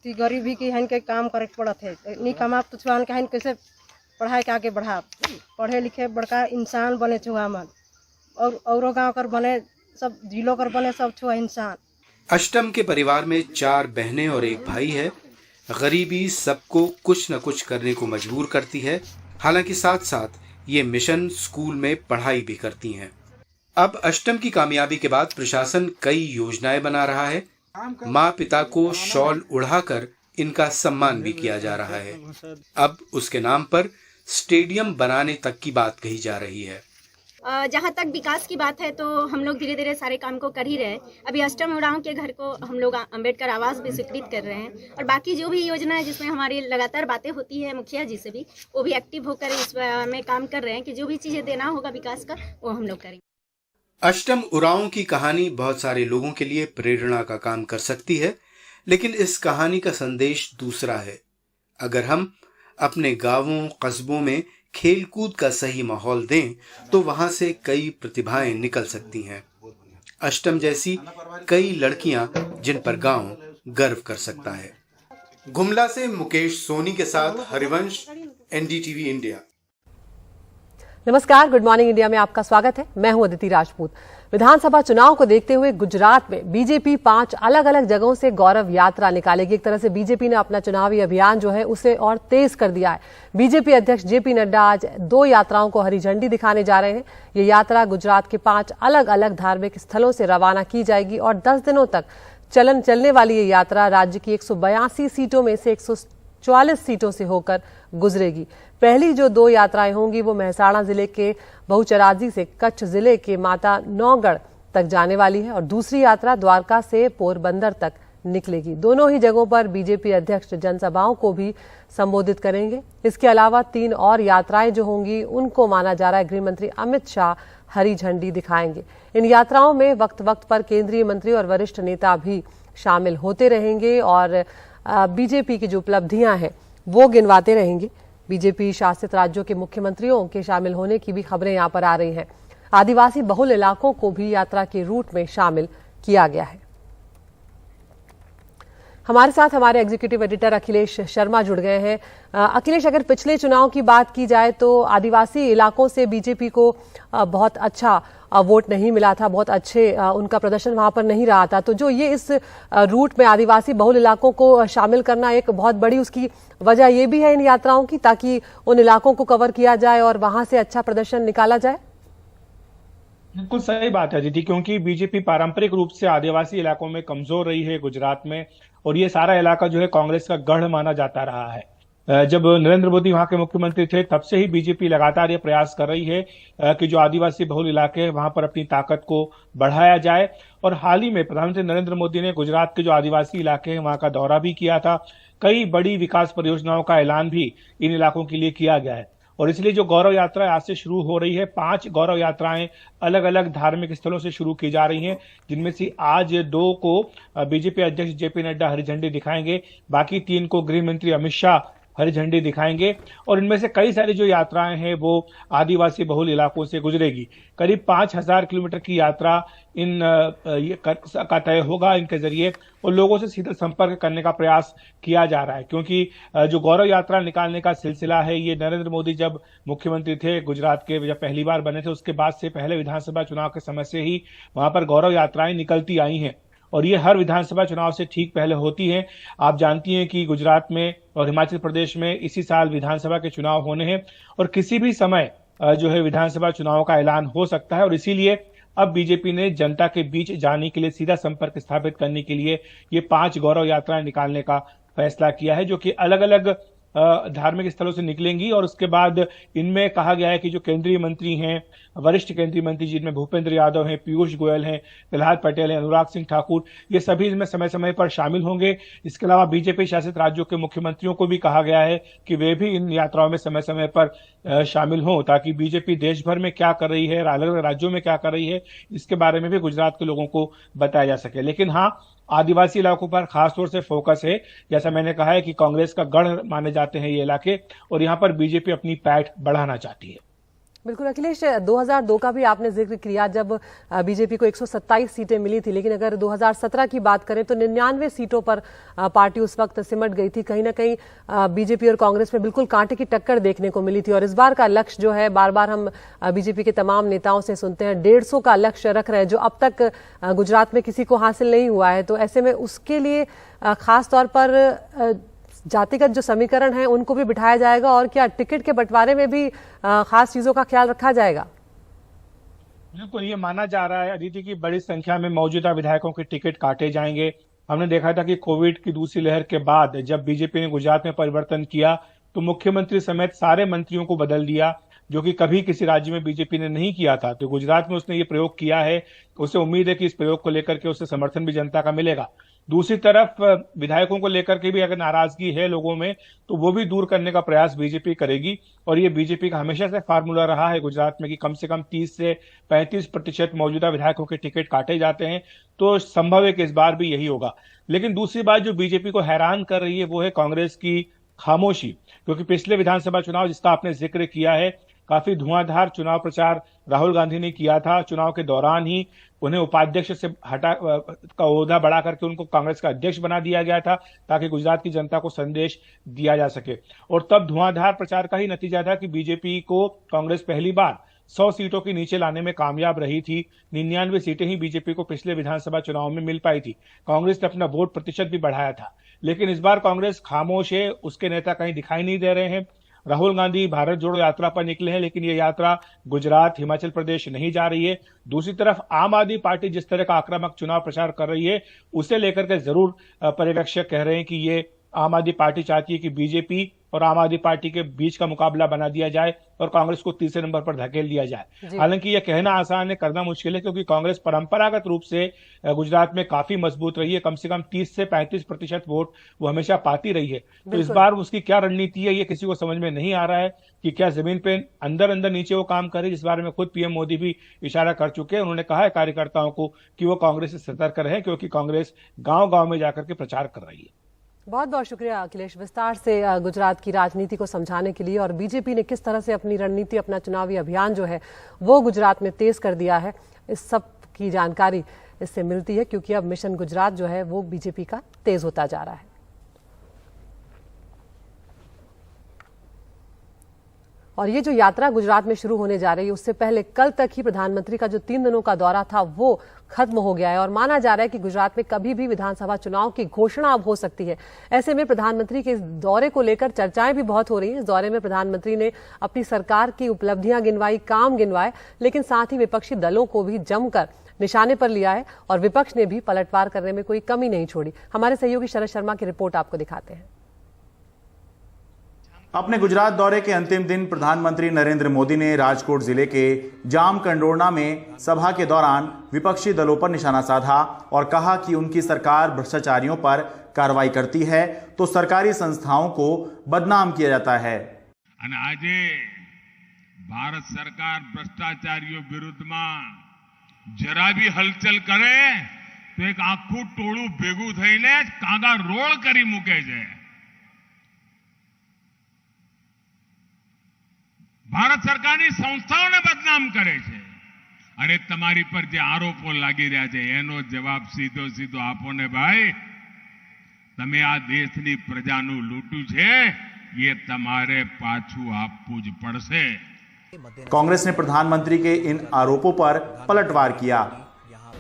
गरीबी की हन के काम करे पड़त है। नहीं कमा तो छुआन के हन कैसे पढ़ाई के आगे बढ़ा, पढ़े लिखे बड़का इंसान बने छुआ मन, और गाँव कर बने, सब जिलों कर बने, सब छुआ इंसान। अष्टम के परिवार में 4 बहनें और 1 भाई है। गरीबी सबको कुछ न कुछ करने को मजबूर करती है। हालांकि साथ साथ ये मिशन स्कूल में पढ़ाई भी करती हैं। अब अष्टम की कामयाबी के बाद प्रशासन कई योजनाएं बना रहा है। माँ पिता को शॉल उड़ाकर इनका सम्मान भी किया जा रहा है। अब उसके नाम पर स्टेडियम बनाने तक की बात कही जा रही है। जहाँ तक विकास की बात है तो हम लोग धीरे धीरे सारे काम को कर ही रहे हैं। अभी अष्टम उड़ाव के घर को हम लोग अंबेडकर आवास भी स्वीकृत कर रहे हैं, और बाकी जो भी योजना है जिसमें हमारी लगातार बातें होती है मुखिया जी से भी, वो भी एक्टिव होकर इसमें काम कर रहे हैं कि जो भी चीजें देना होगा विकास का वो हम लोग करेंगे। अष्टम उरांव की कहानी बहुत सारे लोगों के लिए प्रेरणा का काम कर सकती है, लेकिन इस कहानी का संदेश दूसरा है। अगर हम अपने गांवों कस्बों में खेल कूद का सही माहौल दें तो वहां से कई प्रतिभाएं निकल सकती हैं। अष्टम जैसी कई लड़कियां जिन पर गांव गर्व कर सकता है। गुमला से मुकेश सोनी के साथ हरिवंश, एनडीटीवी इंडिया। नमस्कार, गुड मॉर्निंग इंडिया में आपका स्वागत है। मैं हूं अदिति राजपूत। विधानसभा चुनाव को देखते हुए गुजरात में बीजेपी 5 अलग अलग जगहों से गौरव यात्रा निकालेगी। एक तरह से बीजेपी ने अपना चुनावी अभियान जो है उसे और तेज कर दिया है। बीजेपी अध्यक्ष जेपी नड्डा आज 2 यात्राओं को हरी झंडी दिखाने जा रहे हैं। ये यात्रा गुजरात के 5 अलग अलग धार्मिक स्थलों से रवाना की जाएगी और 10 दिनों तक चलने वाली ये यात्रा राज्य की 182 सीटों में से 144 सीटों से होकर गुजरेगी। पहली जो 2 यात्राएं होंगी वो मेहसाणा जिले के बहुचराजी से कच्छ जिले के माता नौगढ़ तक जाने वाली है और दूसरी यात्रा द्वारका से पोरबंदर तक निकलेगी। दोनों ही जगहों पर बीजेपी अध्यक्ष जनसभाओं को भी संबोधित करेंगे। इसके अलावा 3 और यात्राएं जो होंगी उनको माना जा रहा है गृह मंत्री अमित शाह हरी झंडी दिखाएंगे। इन यात्राओं में वक्त वक्त पर केंद्रीय मंत्री और वरिष्ठ नेता भी शामिल होते रहेंगे और बीजेपी की जो उपलब्धियां हैं वो गिनवाते रहेंगे। बीजेपी शासित राज्यों के मुख्यमंत्रियों के शामिल होने की भी खबरें यहां पर आ रही हैं। आदिवासी बहुल इलाकों को भी यात्रा के रूट में शामिल किया गया है। हमारे साथ हमारे एग्जीक्यूटिव एडिटर अखिलेश शर्मा जुड़ गए हैं। अखिलेश, अगर पिछले चुनाव की बात की जाए तो आदिवासी इलाकों से बीजेपी को बहुत अच्छा वोट नहीं मिला था, बहुत अच्छे उनका प्रदर्शन वहां पर नहीं रहा था। तो जो ये इस रूट में आदिवासी बहुल इलाकों को शामिल करना, एक बहुत बड़ी उसकी वजह ये भी है इन यात्राओं की, ताकि उन इलाकों को कवर किया जाए और वहां से अच्छा प्रदर्शन निकाला जाए। बिल्कुल सही बात है दीदी, क्योंकि बीजेपी पारंपरिक रूप से आदिवासी इलाकों में कमजोर रही है गुजरात में, और ये सारा इलाका जो है कांग्रेस का गढ़ माना जाता रहा है। जब नरेंद्र मोदी वहां के मुख्यमंत्री थे तब से ही बीजेपी लगातार ये प्रयास कर रही है कि जो आदिवासी बहुल इलाके हैं वहां पर अपनी ताकत को बढ़ाया जाए। और हाल ही में प्रधानमंत्री नरेंद्र मोदी ने गुजरात के जो आदिवासी इलाके हैं वहां का दौरा भी किया था। कई बड़ी विकास परियोजनाओं का ऐलान भी इन इलाकों के लिए किया गया है, और इसलिए जो गौरव यात्रा आज से शुरू हो रही है, 5 गौरव यात्राएं अलग अलग धार्मिक स्थलों से शुरू की जा रही हैं, जिनमें से आज 2 को बीजेपी अध्यक्ष जेपी नड्डा हरी झंडी दिखाएंगे, बाकी 3 को गृह मंत्री अमित शाह हरी झंडी दिखाएंगे। और इनमें से कई सारी जो यात्राएं हैं वो आदिवासी बहुल इलाकों से गुजरेगी। करीब 5000 किलोमीटर की यात्रा का तय होगा इनके जरिए, और लोगों से सीधा संपर्क करने का प्रयास किया जा रहा है, क्योंकि जो गौरव यात्रा निकालने का सिलसिला है ये नरेंद्र मोदी जब मुख्यमंत्री थे गुजरात के, जब पहली बार बने थे उसके बाद से पहले विधानसभा चुनाव के समय से ही वहां पर गौरव यात्राएं निकलती आई हैं। और ये हर विधानसभा चुनाव से ठीक पहले होती है। आप जानती हैं कि गुजरात में और हिमाचल प्रदेश में इसी साल विधानसभा के चुनाव होने हैं और किसी भी समय जो है विधानसभा चुनाव का ऐलान हो सकता है। और इसीलिए अब बीजेपी ने जनता के बीच जाने के लिए, सीधा संपर्क स्थापित करने के लिए ये 5 गौरव यात्राएं निकालने का फैसला किया है, जो कि अलग अलग धार्मिक स्थलों से निकलेंगी। और उसके बाद इनमें कहा गया है कि जो केंद्रीय मंत्री हैं, वरिष्ठ केंद्रीय मंत्री जिनमें भूपेंद्र यादव हैं, पीयूष गोयल हैं, प्रहलाद पटेल हैं, अनुराग सिंह ठाकुर, ये सभी इसमें समय समय पर शामिल होंगे। इसके अलावा बीजेपी शासित राज्यों के मुख्यमंत्रियों को भी कहा गया है कि वे भी इन यात्राओं में समय समय पर शामिल हों, ताकि बीजेपी देश भर में क्या कर रही है, अलग अलग राज्यों में क्या कर रही है, इसके बारे में भी गुजरात के लोगों को बताया जा सके। लेकिन हाँ, आदिवासी इलाकों पर खासतौर से फोकस है। जैसा मैंने कहा है कि कांग्रेस का गढ़ माने जाते हैं ये इलाके, और यहाँ पर बीजेपी अपनी पैठ बढ़ाना चाहती है। बिल्कुल अखिलेश, 2002 का भी आपने जिक्र किया जब बीजेपी को 127 सीटें मिली थी, लेकिन अगर 2017 की बात करें तो 99 सीटों पर पार्टी उस वक्त सिमट गई थी। कहीं ना कहीं बीजेपी और कांग्रेस में बिल्कुल कांटे की टक्कर देखने को मिली थी। और इस बार का लक्ष्य जो है, बार बार हम बीजेपी के तमाम नेताओं से सुनते हैं, 150 का लक्ष्य रख रहे हैं, जो अब तक गुजरात में किसी को हासिल नहीं हुआ है। तो ऐसे में उसके लिए खास तौर पर जातिगत जो समीकरण है उनको भी बिठाया जाएगा, और क्या टिकट के बंटवारे में भी खास चीजों का ख्याल रखा जाएगा? बिल्कुल, ये माना जा रहा है अदिति की बड़ी संख्या में मौजूदा विधायकों के टिकट काटे जाएंगे। हमने देखा था कि कोविड की दूसरी लहर के बाद जब बीजेपी ने गुजरात में परिवर्तन किया तो मुख्यमंत्री समेत सारे मंत्रियों को बदल दिया, जो कि कभी किसी राज्य में बीजेपी ने नहीं किया था। तो गुजरात में उसने ये प्रयोग किया है, उसे उम्मीद है कि इस प्रयोग को लेकर के उसे समर्थन भी जनता का मिलेगा। दूसरी तरफ विधायकों को लेकर के भी अगर नाराजगी है लोगों में, तो वो भी दूर करने का प्रयास बीजेपी करेगी। और ये बीजेपी का हमेशा से फार्मूला रहा है गुजरात में कि कम से कम 30 से 35% मौजूदा विधायकों के टिकट काटे जाते हैं। तो संभव है कि इस बार भी यही होगा। लेकिन दूसरी बात जो बीजेपी को हैरान कर रही है वो है कांग्रेस की खामोशी, क्योंकि पिछले विधानसभा चुनाव जिसका आपने जिक्र किया है, काफी धुआंधार चुनाव प्रचार राहुल गांधी ने किया था। चुनाव के दौरान ही उन्हें उपाध्यक्ष से हटा का ओहदा बढ़ा करके उनको कांग्रेस का अध्यक्ष बना दिया गया था, ताकि गुजरात की जनता को संदेश दिया जा सके। और तब धुआंधार प्रचार का ही नतीजा था कि बीजेपी को कांग्रेस पहली बार 100 सीटों के नीचे लाने में कामयाब रही थी। 99 सीटें ही बीजेपी को पिछले विधानसभा चुनाव में मिल पाई थी। कांग्रेस ने अपना वोट प्रतिशत भी बढ़ाया था। लेकिन इस बार कांग्रेस खामोश है, उसके नेता कहीं दिखाई नहीं दे रहे हैं। राहुल गांधी भारत जोड़ो यात्रा पर निकले हैं, लेकिन ये यात्रा गुजरात, हिमाचल प्रदेश नहीं जा रही है। दूसरी तरफ आम आदमी पार्टी जिस तरह का आक्रामक चुनाव प्रचार कर रही है, उसे लेकर के जरूर पर्यवेक्षक कह रहे हैं कि ये आम आदमी पार्टी चाहती है कि बीजेपी और आम आदमी पार्टी के बीच का मुकाबला बना दिया जाए और कांग्रेस को तीसरे नंबर पर धकेल दिया जाए। हालांकि यह कहना आसान है, करना मुश्किल है, क्योंकि कांग्रेस परंपरागत रूप से गुजरात में काफी मजबूत रही है। कम से कम 30 से 35% वोट वो हमेशा पाती रही है। तो इस बार उसकी क्या रणनीति है, ये किसी को समझ में नहीं आ रहा है कि क्या जमीन पे अंदर अंदर नीचे वो काम करे, जिस बारे में खुद पीएम मोदी भी इशारा कर चुके हैं। उन्होंने कहा है कार्यकर्ताओं को कि वो कांग्रेस से सतर्क रहे, क्योंकि कांग्रेस गांव गांव में जाकर के प्रचार कर रही है। बहुत बहुत शुक्रिया अखिलेश, विस्तार से गुजरात की राजनीति को समझाने के लिए, और बीजेपी ने किस तरह से अपनी रणनीति, अपना चुनावी अभियान जो है वो गुजरात में तेज कर दिया है, इस सब की जानकारी इससे मिलती है, क्योंकि अब मिशन गुजरात जो है वो बीजेपी का तेज होता जा रहा है। और ये जो यात्रा गुजरात में शुरू होने जा रही है, उससे पहले कल तक ही प्रधानमंत्री का जो 3 दिनों का दौरा था वो खत्म हो गया है, और माना जा रहा है कि गुजरात में कभी भी विधानसभा चुनाव की घोषणा अब हो सकती है। ऐसे में प्रधानमंत्री के इस दौरे को लेकर चर्चाएं भी बहुत हो रही हैं। इस दौरे में प्रधानमंत्री ने अपनी सरकार की उपलब्धियां गिनवाई, काम गिनवाए, लेकिन साथ ही विपक्षी दलों को भी जमकर निशाने पर लिया है, और विपक्ष ने भी पलटवार करने में कोई कमी नहीं छोड़ी। हमारे सहयोगी शरद शर्मा की रिपोर्ट आपको दिखाते हैं। अपने गुजरात दौरे के अंतिम दिन प्रधानमंत्री नरेंद्र मोदी ने राजकोट जिले के जामकंडोरणा में सभा के दौरान विपक्षी दलों पर निशाना साधा और कहा कि उनकी सरकार भ्रष्टाचारियों पर कार्रवाई करती है तो सरकारी संस्थाओं को बदनाम किया जाता है। आज भारत सरकार भ्रष्टाचारियों विरुद्ध में जरा भी हलचल करे तो एक आखू टोळू भेगू थईने कागा रोल करी मूके छे। भारत सरकारनी संस्थाओने बदनाम करे छे अरे तमारी पर जे आरोपो लागी रह्या छे एनो जवाब सीधो सीधो आपो ने भाई। तमे आ देशनी प्रजानुं लूट्युं छे ये तमारे पाछू आपवुं ज पड़शे। कांग्रेस ने प्रधानमंत्री के इन आरोपों पर पलटवार किया।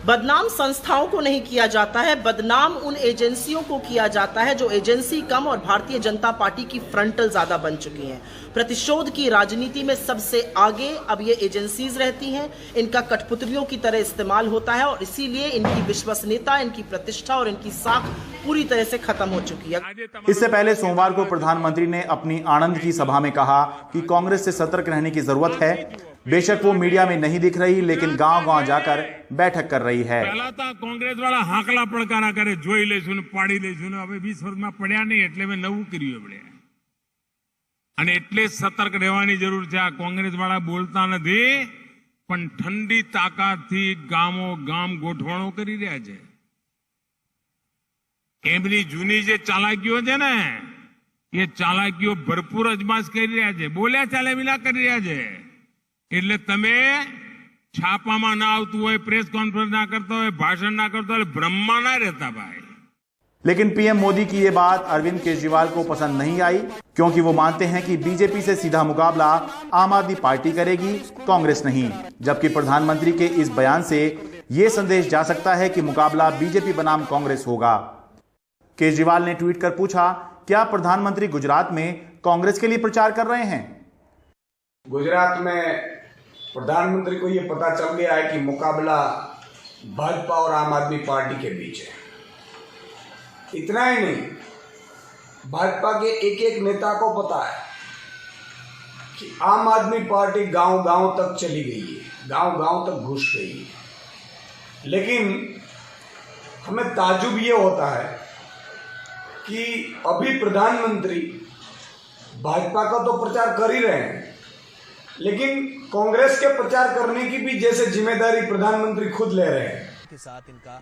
बदनाम संस्थाओं को नहीं किया जाता है, बदनाम उन एजेंसियों को किया जाता है जो एजेंसी कम और भारतीय जनता पार्टी की फ्रंटल ज्यादा बन चुकी हैं। प्रतिशोध की राजनीति में सबसे आगे अब ये एजेंसीज रहती हैं, इनका कठपुतलियों की तरह इस्तेमाल होता है और इसीलिए इनकी विश्वसनीयता, इनकी प्रतिष्ठा और इनकी साख पूरी तरह से खत्म हो चुकी है। इससे पहले सोमवार को प्रधानमंत्री ने अपनी आणंद की सभा में कहा कि कांग्रेस से सतर्क रहने की जरूरत है। बेशक वो मीडिया में नहीं दिख रही, लेकिन गांव-गांव जाकर बैठक कर रही है। पहला तो कांग्रेस वाला हाकला पड़कारा करे, જોઈ લેશું ને પાડી લેશું ને હવે 20 વર્ષમાં પડ્યા નહીં એટલે મેં નવું કર્યું આપણે અને એટલે સતર્ક રહેવાની જરૂર છે। આ કોંગ્રેસ વાળા બોલતા નથી પણ ઠંડી તાકાતથી ગામો ગામ ગોઠવણો કરી રહ્યા છે। એમની જૂની જે ચાલાકીઓ છે ને એ ચાલાકીઓ ભરપૂર અજમાસ કરી રહ્યા છે, બોલ્યા ચાલે વિના કરી રહ્યા છે। એટલે તમે છાપામાં ના આવતું હોય, પ્રેસ કોન્ફરન્સ ના કરતા હોય, ભાષણ ના करता હોય, भ्रमમાં ना रहता भाई। लेकिन पीएम मोदी की ये बात अरविंद केजरीवाल को पसंद नहीं आई, क्योंकि वो मानते हैं कि बीजेपी से सीधा मुकाबला आम आदमी पार्टी करेगी, कांग्रेस नहीं। जबकि प्रधानमंत्री के इस बयान से ये संदेश जा सकता है कि मुकाबला बीजेपी बनाम कांग्रेस होगा। केजरीवाल ने ट्वीट कर पूछा, क्या प्रधानमंत्री गुजरात में कांग्रेस के लिए प्रचार कर रहे हैं? गुजरात में प्रधानमंत्री को यह पता चल गया है कि मुकाबला भाजपा और आम आदमी पार्टी के बीच है। इतना ही नहीं, भाजपा के एक एक नेता को पता है कि आम आदमी पार्टी गांव-गांव तक चली गई है, गांव-गांव तक घुस गई है। लेकिन हमें ताज्जुब ये होता है कि अभी प्रधानमंत्री भाजपा का तो प्रचार कर ही रहे हैं, लेकिन कांग्रेस के प्रचार करने की भी जैसे जिम्मेदारी प्रधानमंत्री खुद ले रहे हैं।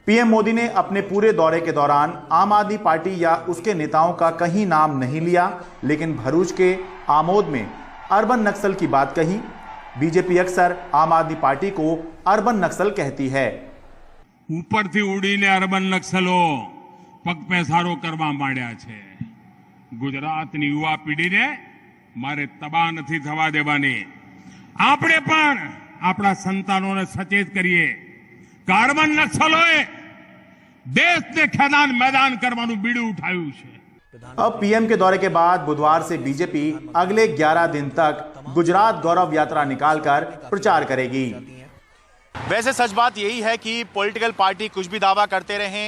पीएम मोदी ने अपने पूरे दौरे के दौरान आम आदमी पार्टी या उसके नेताओं का कहीं नाम नहीं लिया, लेकिन भरूच के आमोद में अर्बन नक्सल की बात कही। बीजेपी अक्सर आम आदमी पार्टी को अर्बन नक्सल कहती है। ऊपर थी उड़ीने अर्बन नक्सलो पग पेसारो करवा માંડ્યા છે। ગુજરાતની યુવા પેઢીને મારે તબાહ નથી થવા દેવાની। આપણે પણ આપણા સંતાનોને સચેત કરીએ કે અર્બન નક્સલોએ દેશને ખેદાન मैदान કરવાનું બીડું ઉઠાવ્યું છે। अब पीएम के दौरे के बाद बुधवार से बीजेपी अगले 11 दिन तक गुजरात गौरव यात्रा निकालकर प्रचार करेगी। वैसे सच बात यही है कि पॉलिटिकल पार्टी कुछ भी दावा करते रहें,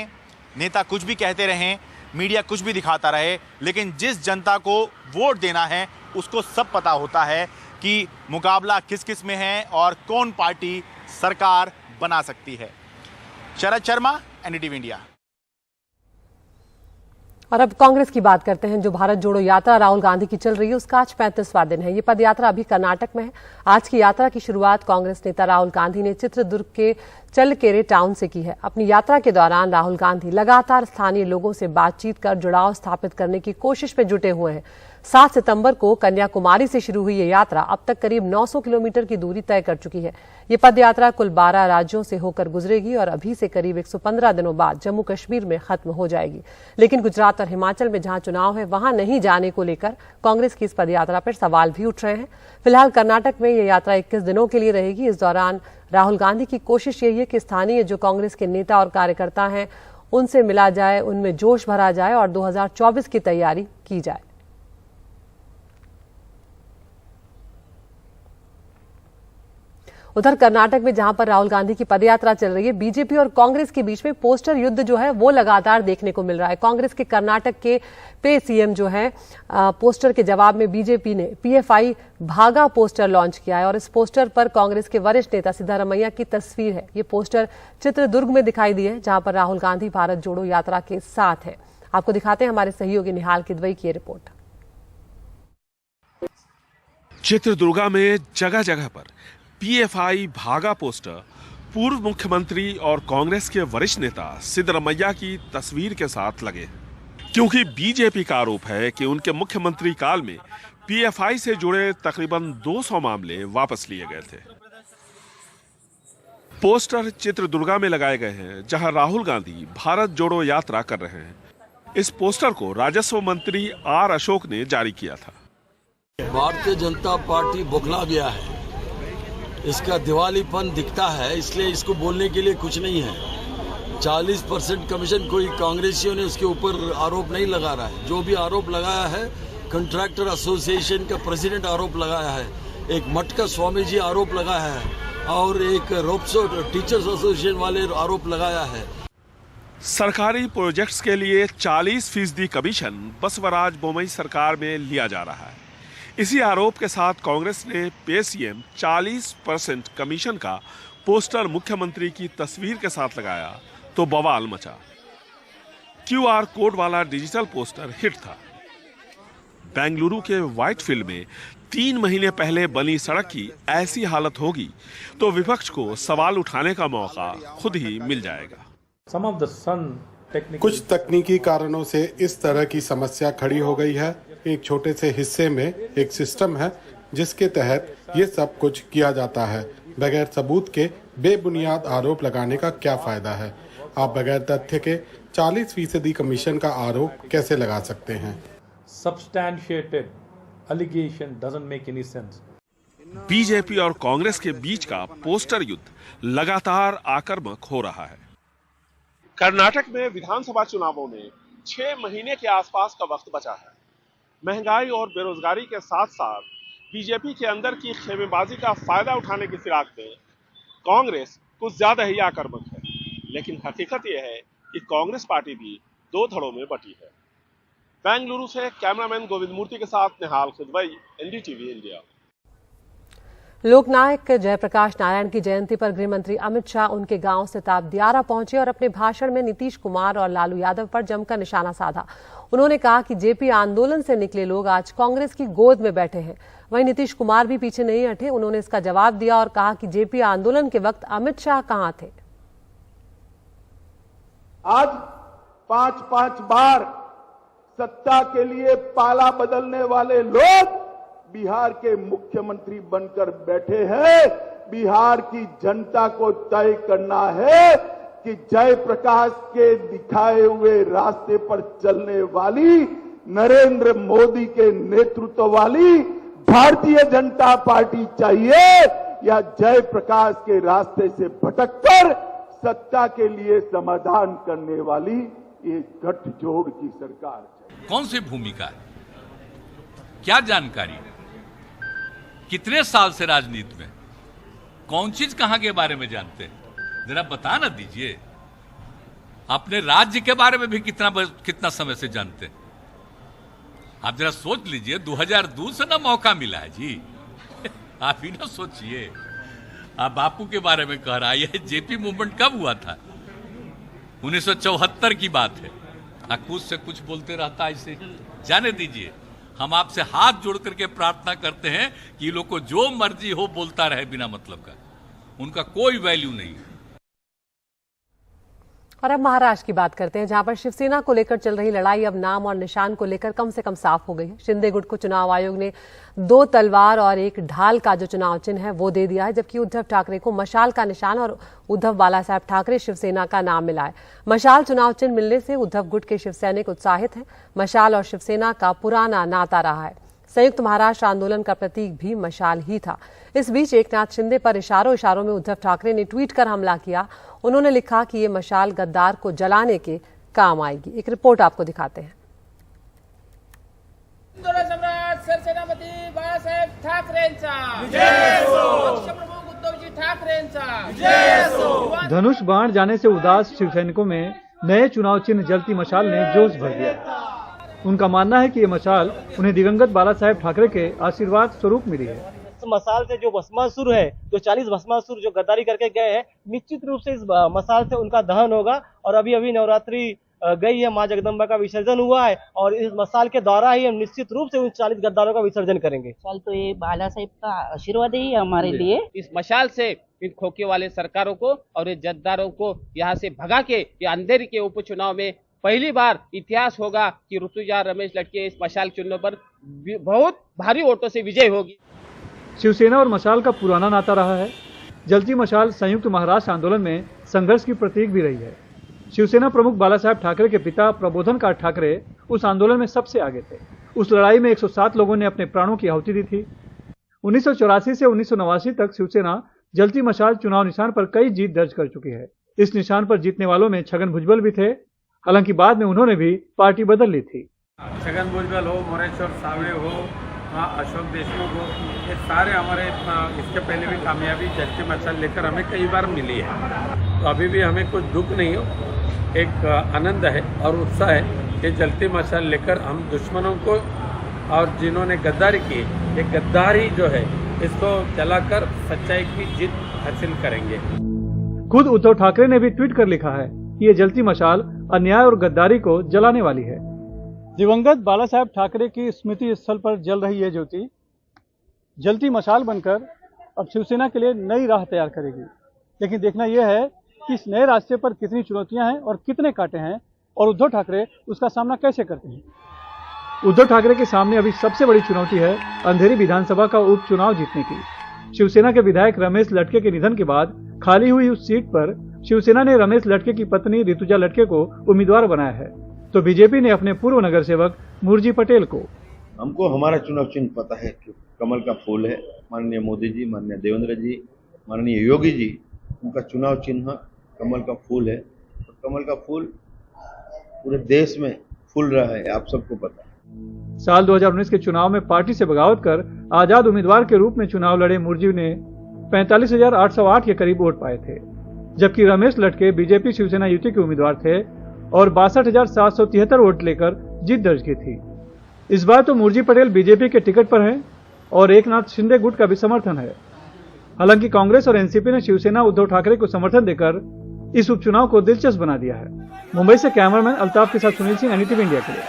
नेता कुछ भी कहते रहें, मीडिया कुछ भी दिखाता रहे, लेकिन जिस जनता को वोट देना है उसको सब पता होता है कि मुकाबला किस किस में है और कौन पार्टी सरकार बना सकती है। Sharad Sharma, NDTV India. और अब कांग्रेस की बात करते हैं। जो भारत जोड़ो यात्रा राहुल गांधी की चल रही है उसका आज 35वां दिन है। ये पदयात्रा अभी कर्नाटक में है। आज की यात्रा की शुरुआत कांग्रेस नेता राहुल गांधी ने चित्रदुर्ग के चलकेरे टाउन से की है। अपनी यात्रा के दौरान राहुल गांधी लगातार स्थानीय लोगों से बातचीत कर जुड़ाव स्थापित करने की कोशिश में जुटे हुए हैं। 7 सितंबर को कन्याकुमारी से शुरू हुई ये यात्रा अब तक करीब 900 किलोमीटर की दूरी तय कर चुकी है। ये पदयात्रा कुल 12 राज्यों से होकर गुजरेगी और अभी से करीब 115 दिनों बाद जम्मू कश्मीर में खत्म हो जाएगी। लेकिन गुजरात और हिमाचल में जहां चुनाव है वहां नहीं जाने को लेकर कांग्रेस की इस पदयात्रा पर सवाल भी उठ रहे हैं। फिलहाल कर्नाटक में ये यात्रा 21 दिनों के लिए रहेगी। इस दौरान राहुल गांधी की कोशिश यही है कि स्थानीय जो कांग्रेस के नेता और कार्यकर्ता हैं उनसे मिला जाए, उनमें जोश भरा जाए और 2024 की तैयारी की जाए। उधर कर्नाटक में जहां पर राहुल गांधी की पदयात्रा चल रही है, बीजेपी और कांग्रेस के बीच में पोस्टर युद्ध जो है वो लगातार देखने को मिल रहा है। कांग्रेस के कर्नाटक के पे सीएम जो है पोस्टर के जवाब में बीजेपी ने पीएफआई भागा पोस्टर लॉन्च किया है और इस पोस्टर पर कांग्रेस के वरिष्ठ नेता सिद्धारमैया की तस्वीर है। ये पोस्टर चित्रदुर्ग में दिखाई दी है जहां पर राहुल गांधी भारत जोड़ो यात्रा के साथ है। आपको दिखाते हैं हमारे सहयोगी निहाल किदवई की रिपोर्ट। चित्रदुर्गा में जगह जगह पर पीएफआई भागा पोस्टर पूर्व मुख्यमंत्री और कांग्रेस के वरिष्ठ नेता सिद्धरमैया की तस्वीर के साथ लगे, क्योंकि बीजेपी का आरोप है कि उनके मुख्यमंत्री काल में पीएफआई से जुड़े तकरीबन 200 मामले वापस लिए गए थे। पोस्टर चित्रदुर्गा में लगाए गए हैं जहां राहुल गांधी भारत जोड़ो यात्रा कर रहे हैं। इस पोस्टर को राजस्व मंत्री आर अशोक ने जारी किया था। भारतीय जनता पार्टी बौखला गया है, इसका दिवालीपन दिखता है, इसलिए इसको बोलने के लिए कुछ नहीं है। 40% कमीशन कोई कांग्रेसियों ने उसके ऊपर आरोप नहीं लगा रहा है। जो भी आरोप लगाया है कंट्रैक्टर एसोसिएशन का प्रेसिडेंट आरोप लगाया है, एक मठ का स्वामी जी आरोप लगाया है और एक रोप्सो टीचर्स एसोसिएशन वाले आरोप लगाया है। सरकारी प्रोजेक्ट्स के लिए 40% कमीशन बसवराज बोमई सरकार में लिया जा रहा है। इसी आरोप के साथ कांग्रेस ने पीएससीएम 40% कमीशन का पोस्टर मुख्यमंत्री की तस्वीर के साथ लगाया तो बवाल मचा। क्यूआर कोड वाला डिजिटल पोस्टर हिट था। बेंगलुरु के व्हाइटफील्ड में 3 महीने पहले बनी सड़क की ऐसी हालत होगी तो विपक्ष को सवाल उठाने का मौका खुद ही मिल जाएगा। कुछ तकनीकी कारणों से इस तरह की समस्या खड़ी हो गई है। एक छोटे से हिस्से में एक सिस्टम है जिसके तहत ये सब कुछ किया जाता है। बगैर सबूत के बेबुनियाद आरोप लगाने का क्या फायदा है? आप बगैर तथ्य के 40% कमीशन का आरोप कैसे लगा सकते हैं? Substantiated allegation doesn't make any sense. BJP और कांग्रेस के बीच का पोस्टर युद्ध लगातार आक्रामक हो रहा है। कर्नाटक में विधानसभा चुनावों में 6 महीने के आसपास का वक्त बचा है। महंगाई और बेरोजगारी के साथ साथ बीजेपी के अंदर की खेमेबाजी का फायदा उठाने की फिराक में कांग्रेस कुछ ज्यादा ही आक्रामक है। लेकिन हकीकत यह है कि कांग्रेस पार्टी भी 2 धड़ों में बटी है। बेंगलुरु से कैमरामैन गोविंद मूर्ति के साथ निहाल खुदवई, एनडीटीवी इंडिया। लोकनायक जयप्रकाश नारायण की जयंती पर गृह मंत्री अमित शाह उनके गांव सिताब दियारा पहुंचे और अपने भाषण में नीतीश कुमार और लालू यादव पर जमकर निशाना साधा। उन्होंने कहा कि जेपी आंदोलन से निकले लोग आज कांग्रेस की गोद में बैठे हैं। वहीं नीतीश कुमार भी पीछे नहीं हटे। उन्होंने इसका जवाब दिया और कहा कि जेपी आंदोलन के वक्त अमित शाह कहां थे। आज 5-5 बार सत्ता के लिए पाला बदलने वाले लोग बिहार के मुख्यमंत्री बनकर बैठे हैं। बिहार की जनता को तय करना है कि जयप्रकाश के दिखाए हुए रास्ते पर चलने वाली नरेंद्र मोदी के नेतृत्व वाली भारतीय जनता पार्टी चाहिए या जयप्रकाश के रास्ते से भटककर सत्ता के लिए समाधान करने वाली ये गठजोड़ की सरकार चाहिए। कौन सी भूमिका है, क्या जानकारी, कितने साल से राजनीति में, कौन चीज कहां के बारे में जानते हैं, जरा बता ना दीजिए। अपने राज्य के बारे में भी कितना समय से जानते हैं। आप जरा सोच लीजिए, 2002 से ना मौका मिला है जी। आप ही ना सोचिए। आप बापू के बारे में कह रहा है, ये जेपी मूवमेंट कब हुआ था? 1974 की बात है। कुछ से कुछ बोलते रहता है इसे, जाने दीजिए। हम आपसे हाथ जोड़ करके प्रार्थना करते हैं कि लोग को जो मर्जी हो बोलता रहे बिना मतलब का, उनका कोई वैल्यू नहीं है। और अब महाराष्ट्र की बात करते हैं, जहां पर शिवसेना को लेकर चल रही लड़ाई अब नाम और निशान को लेकर कम से कम साफ हो गई है। शिंदे गुट को चुनाव आयोग ने 2 तलवार और 1 ढाल का जो चुनाव चिन्ह है वो दे दिया है, जबकि उद्धव ठाकरे को मशाल का निशान और उद्धव बालासाहेब ठाकरे शिवसेना का नाम मिला है। मशाल चुनाव चिन्ह मिलने से उद्धव गुट के शिव सैनिक उत्साहित हैं। मशाल और शिवसेना का पुराना नाता रहा है। संयुक्त महाराष्ट्र आंदोलन का प्रतीक भी मशाल ही था। इस बीच एकनाथ शिंदे पर इशारों में उद्धव ठाकरे ने ट्वीट कर हमला किया। उन्होंने लिखा कि ये मशाल गद्दार को जलाने के काम आएगी। एक रिपोर्ट आपको दिखाते हैं। सम्राट सरसेनापती बाळासाहेब ठाकरेंचा जय असो, पक्षप्रमुख उद्धवजी ठाकरेंचा जय असो। धनुष बाण जाने से उदास शिवसैनिकों में नए चुनाव चिन्ह जलती मशाल ने जोश भर दिया। उनका मानना है कि ये मशाल उन्हें दिवंगत बालासाहेब ठाकरे के आशीर्वाद स्वरूप मिली है। मशाल से जो भस्मासुर है, जो 40 भस्मासुर जो गद्दारी करके गए हैं, निश्चित रूप से इस मशाल से उनका दहन होगा। और अभी नवरात्रि गई है, माँ जगदम्बा का विसर्जन हुआ है और इस मशाल के द्वारा ही हम निश्चित रूप से उन 40 गद्दारों का विसर्जन करेंगे। तो ये बाला साहेब का आशीर्वाद ही हमारे लिए। इस मशाल से इन खोखे वाले सरकारों को और ये जद्दारों को यहाँ से भगा के ये अंधेरी के उपचुनाव में पहली बार इतिहास होगा कि ऋतुजा रमेश लड़के इस मशाल चिन्ह पर बहुत भारी वोटों से विजय होगी। शिवसेना और मशाल का पुराना नाता रहा है। जलती मशाल संयुक्त महाराष्ट्र आंदोलन में संघर्ष की प्रतीक भी रही है। शिवसेना प्रमुख बालासाहेब ठाकरे के पिता प्रबोधनकार ठाकरे उस आंदोलन में सबसे आगे थे। उस लड़ाई में 107 लोगों ने अपने प्राणों की आहुति दी थी। 1984 से 1989 तक शिवसेना जलती मशाल चुनाव निशान पर कई जीत दर्ज कर चुकी है। इस निशान पर जीतने वालों में छगन भुजबल भी थे, हालांकि बाद में उन्होंने भी पार्टी बदल ली थी। छगन भुजबल हो, मोरेश्वर सावड़े हो, अशोक देशमुख हो, ये सारे हमारे इसके पहले भी कामयाबी जलती मशाल लेकर हमें कई बार मिली है। तो अभी भी हमें कुछ दुख नहीं हो, एक आनंद है और उत्साह है कि जलती मशाल लेकर हम दुश्मनों को और जिन्होंने गद्दारी की, ये गद्दारी जो है इसको जलाकर सच्चाई की जीत हासिल करेंगे। खुद उद्धव ठाकरे ने भी ट्वीट कर लिखा है कि ये जलती मशाल अन्याय और गद्दारी को जलाने वाली है। दिवंगत बाला साहेब ठाकरे की स्मृति स्थल पर जल रही ये ज्योति जलती मशाल बनकर अब शिवसेना के लिए नई राह तैयार करेगी। लेकिन देखना यह है कि इस नए रास्ते पर कितनी चुनौतियां हैं और कितने कांटे हैं और उद्धव ठाकरे उसका सामना कैसे करते हैं। उद्धव ठाकरे के सामने अभी सबसे बड़ी चुनौती है अंधेरी विधानसभा का उपचुनाव जीतने की। शिवसेना के विधायक रमेश लटके के निधन के बाद खाली हुई उस सीट पर शिवसेना ने रमेश लटके की पत्नी ऋतुजा लटके को उम्मीदवार बनाया है, तो बीजेपी ने अपने पूर्व नगर सेवक मुरजी पटेल को। हमको हमारा चुनाव चिन्ह पता है कि कमल का फूल है। माननीय मोदी जी, माननीय देवेंद्र जी, माननीय योगी जी, उनका चुनाव चिन्ह कमल का फूल है। तो कमल का फूल पूरे देश में फूल रहा है, आप सबको पता है। साल 2019 के चुनाव में पार्टी से बगावत कर आजाद उम्मीदवार के रूप में चुनाव लड़े मुरजी ने 45,808 के करीब वोट पाए थे, जबकि रमेश लटके बीजेपी शिवसेना युति के उम्मीदवार थे और 62,773 वोट लेकर जीत दर्ज की थी। इस बार तो मुरजी पटेल बीजेपी के टिकट पर हैं और एकनाथ शिंदे गुट का भी समर्थन है। हालांकि कांग्रेस और एनसीपी ने शिवसेना उद्धव ठाकरे को समर्थन देकर इस उपचुनाव को दिलचस्प बना दिया है। मुंबई से कैमरामैन अल्ताफ के साथ सुनील सिंह, एनडीटीवी इंडिया के लिए।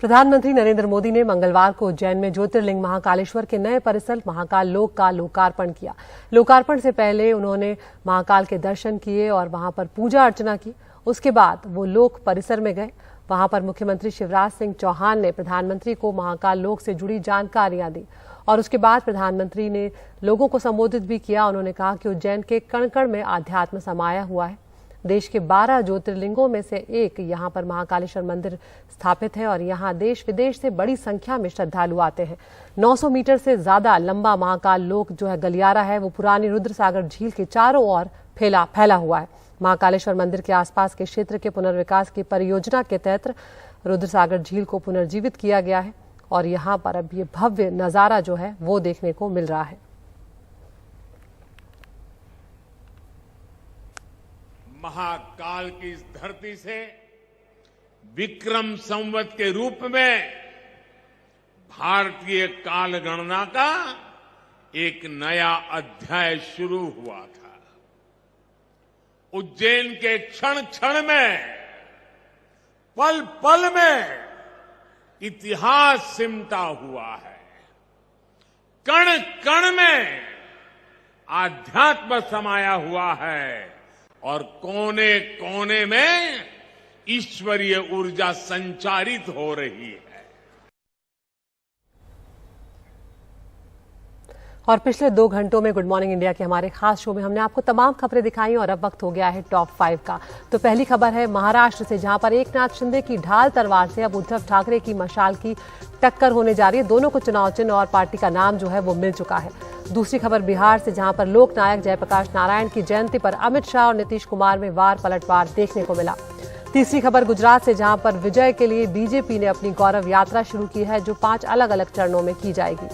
प्रधानमंत्री नरेंद्र मोदी ने मंगलवार को उज्जैन में ज्योतिर्लिंग महाकालेश्वर के नए परिसर महाकाल लोक का लोकार्पण किया। लोकार्पण से पहले उन्होंने महाकाल के दर्शन किए और वहां पर पूजा अर्चना की। उसके बाद वो लोक परिसर में गए। वहां पर मुख्यमंत्री शिवराज सिंह चौहान ने प्रधानमंत्री को महाकाल लोक से जुड़ी जानकारियां दी और उसके बाद प्रधानमंत्री ने लोगों को संबोधित भी किया। उन्होंने कहा कि उज्जैन के कण कण में आध्यात्म समाया हुआ है। देश के 12 ज्योतिर्लिंगों में से एक यहां पर महाकालेश्वर मंदिर स्थापित है और यहां देश विदेश से बड़ी संख्या में श्रद्धालु आते हैं। 900 मीटर से ज्यादा लंबा महाकाल लोक जो है गलियारा है, वो पुरानी रुद्रसागर झील के चारों ओर फैला हुआ है। महाकालेश्वर मंदिर के आसपास के क्षेत्र के पुनर्विकास की परियोजना के तहत रुद्रसागर झील को पुनर्जीवित किया गया है और यहाँ पर अब ये भव्य नजारा जो है वो देखने को मिल रहा है। महाकाल की इस धरती से विक्रम संवत के रूप में भारतीय काल गणना का एक नया अध्याय शुरू हुआ था। उज्जैन के क्षण क्षण में, पल पल में इतिहास सिमटा हुआ है। कण कण में आध्यात्म समाया हुआ है और कोने कोने में ईश्वरीय ऊर्जा संचारित हो रही है। और पिछले 2 घंटों में गुड मॉर्निंग इंडिया के हमारे खास शो में हमने आपको तमाम खबरें दिखाई और अब वक्त हो गया है टॉप 5 का। तो पहली खबर है महाराष्ट्र से, जहां पर एकनाथ शिंदे की ढाल तलवार से अब उद्धव ठाकरे की मशाल की टक्कर होने जा रही है। दोनों को चुनाव चिन्ह और पार्टी का नाम जो है वो मिल चुका है। दूसरी खबर बिहार से, जहां पर लोक नायक जयप्रकाश नारायण की जयंती पर अमित शाह और नीतीश कुमार में वार पलटवार देखने को मिला। तीसरी खबर गुजरात से, जहां पर विजय के लिए बीजेपी ने अपनी गौरव यात्रा शुरू की है, जो 5 अलग अलग चरणों में की जाएगी।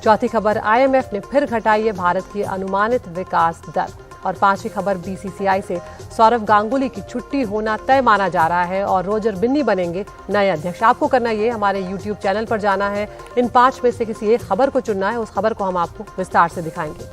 चौथी खबर IMF ने फिर घटाई है भारत की अनुमानित विकास दर। और पांचवी खबर BCCI से, सौरव गांगुली की छुट्टी होना तय माना जा रहा है और रोजर बिन्नी बनेंगे नए अध्यक्ष। आपको करना ये, हमारे YouTube चैनल पर जाना है, इन 5 में से किसी एक खबर को चुनना है, उस खबर को हम आपको विस्तार से दिखाएंगे।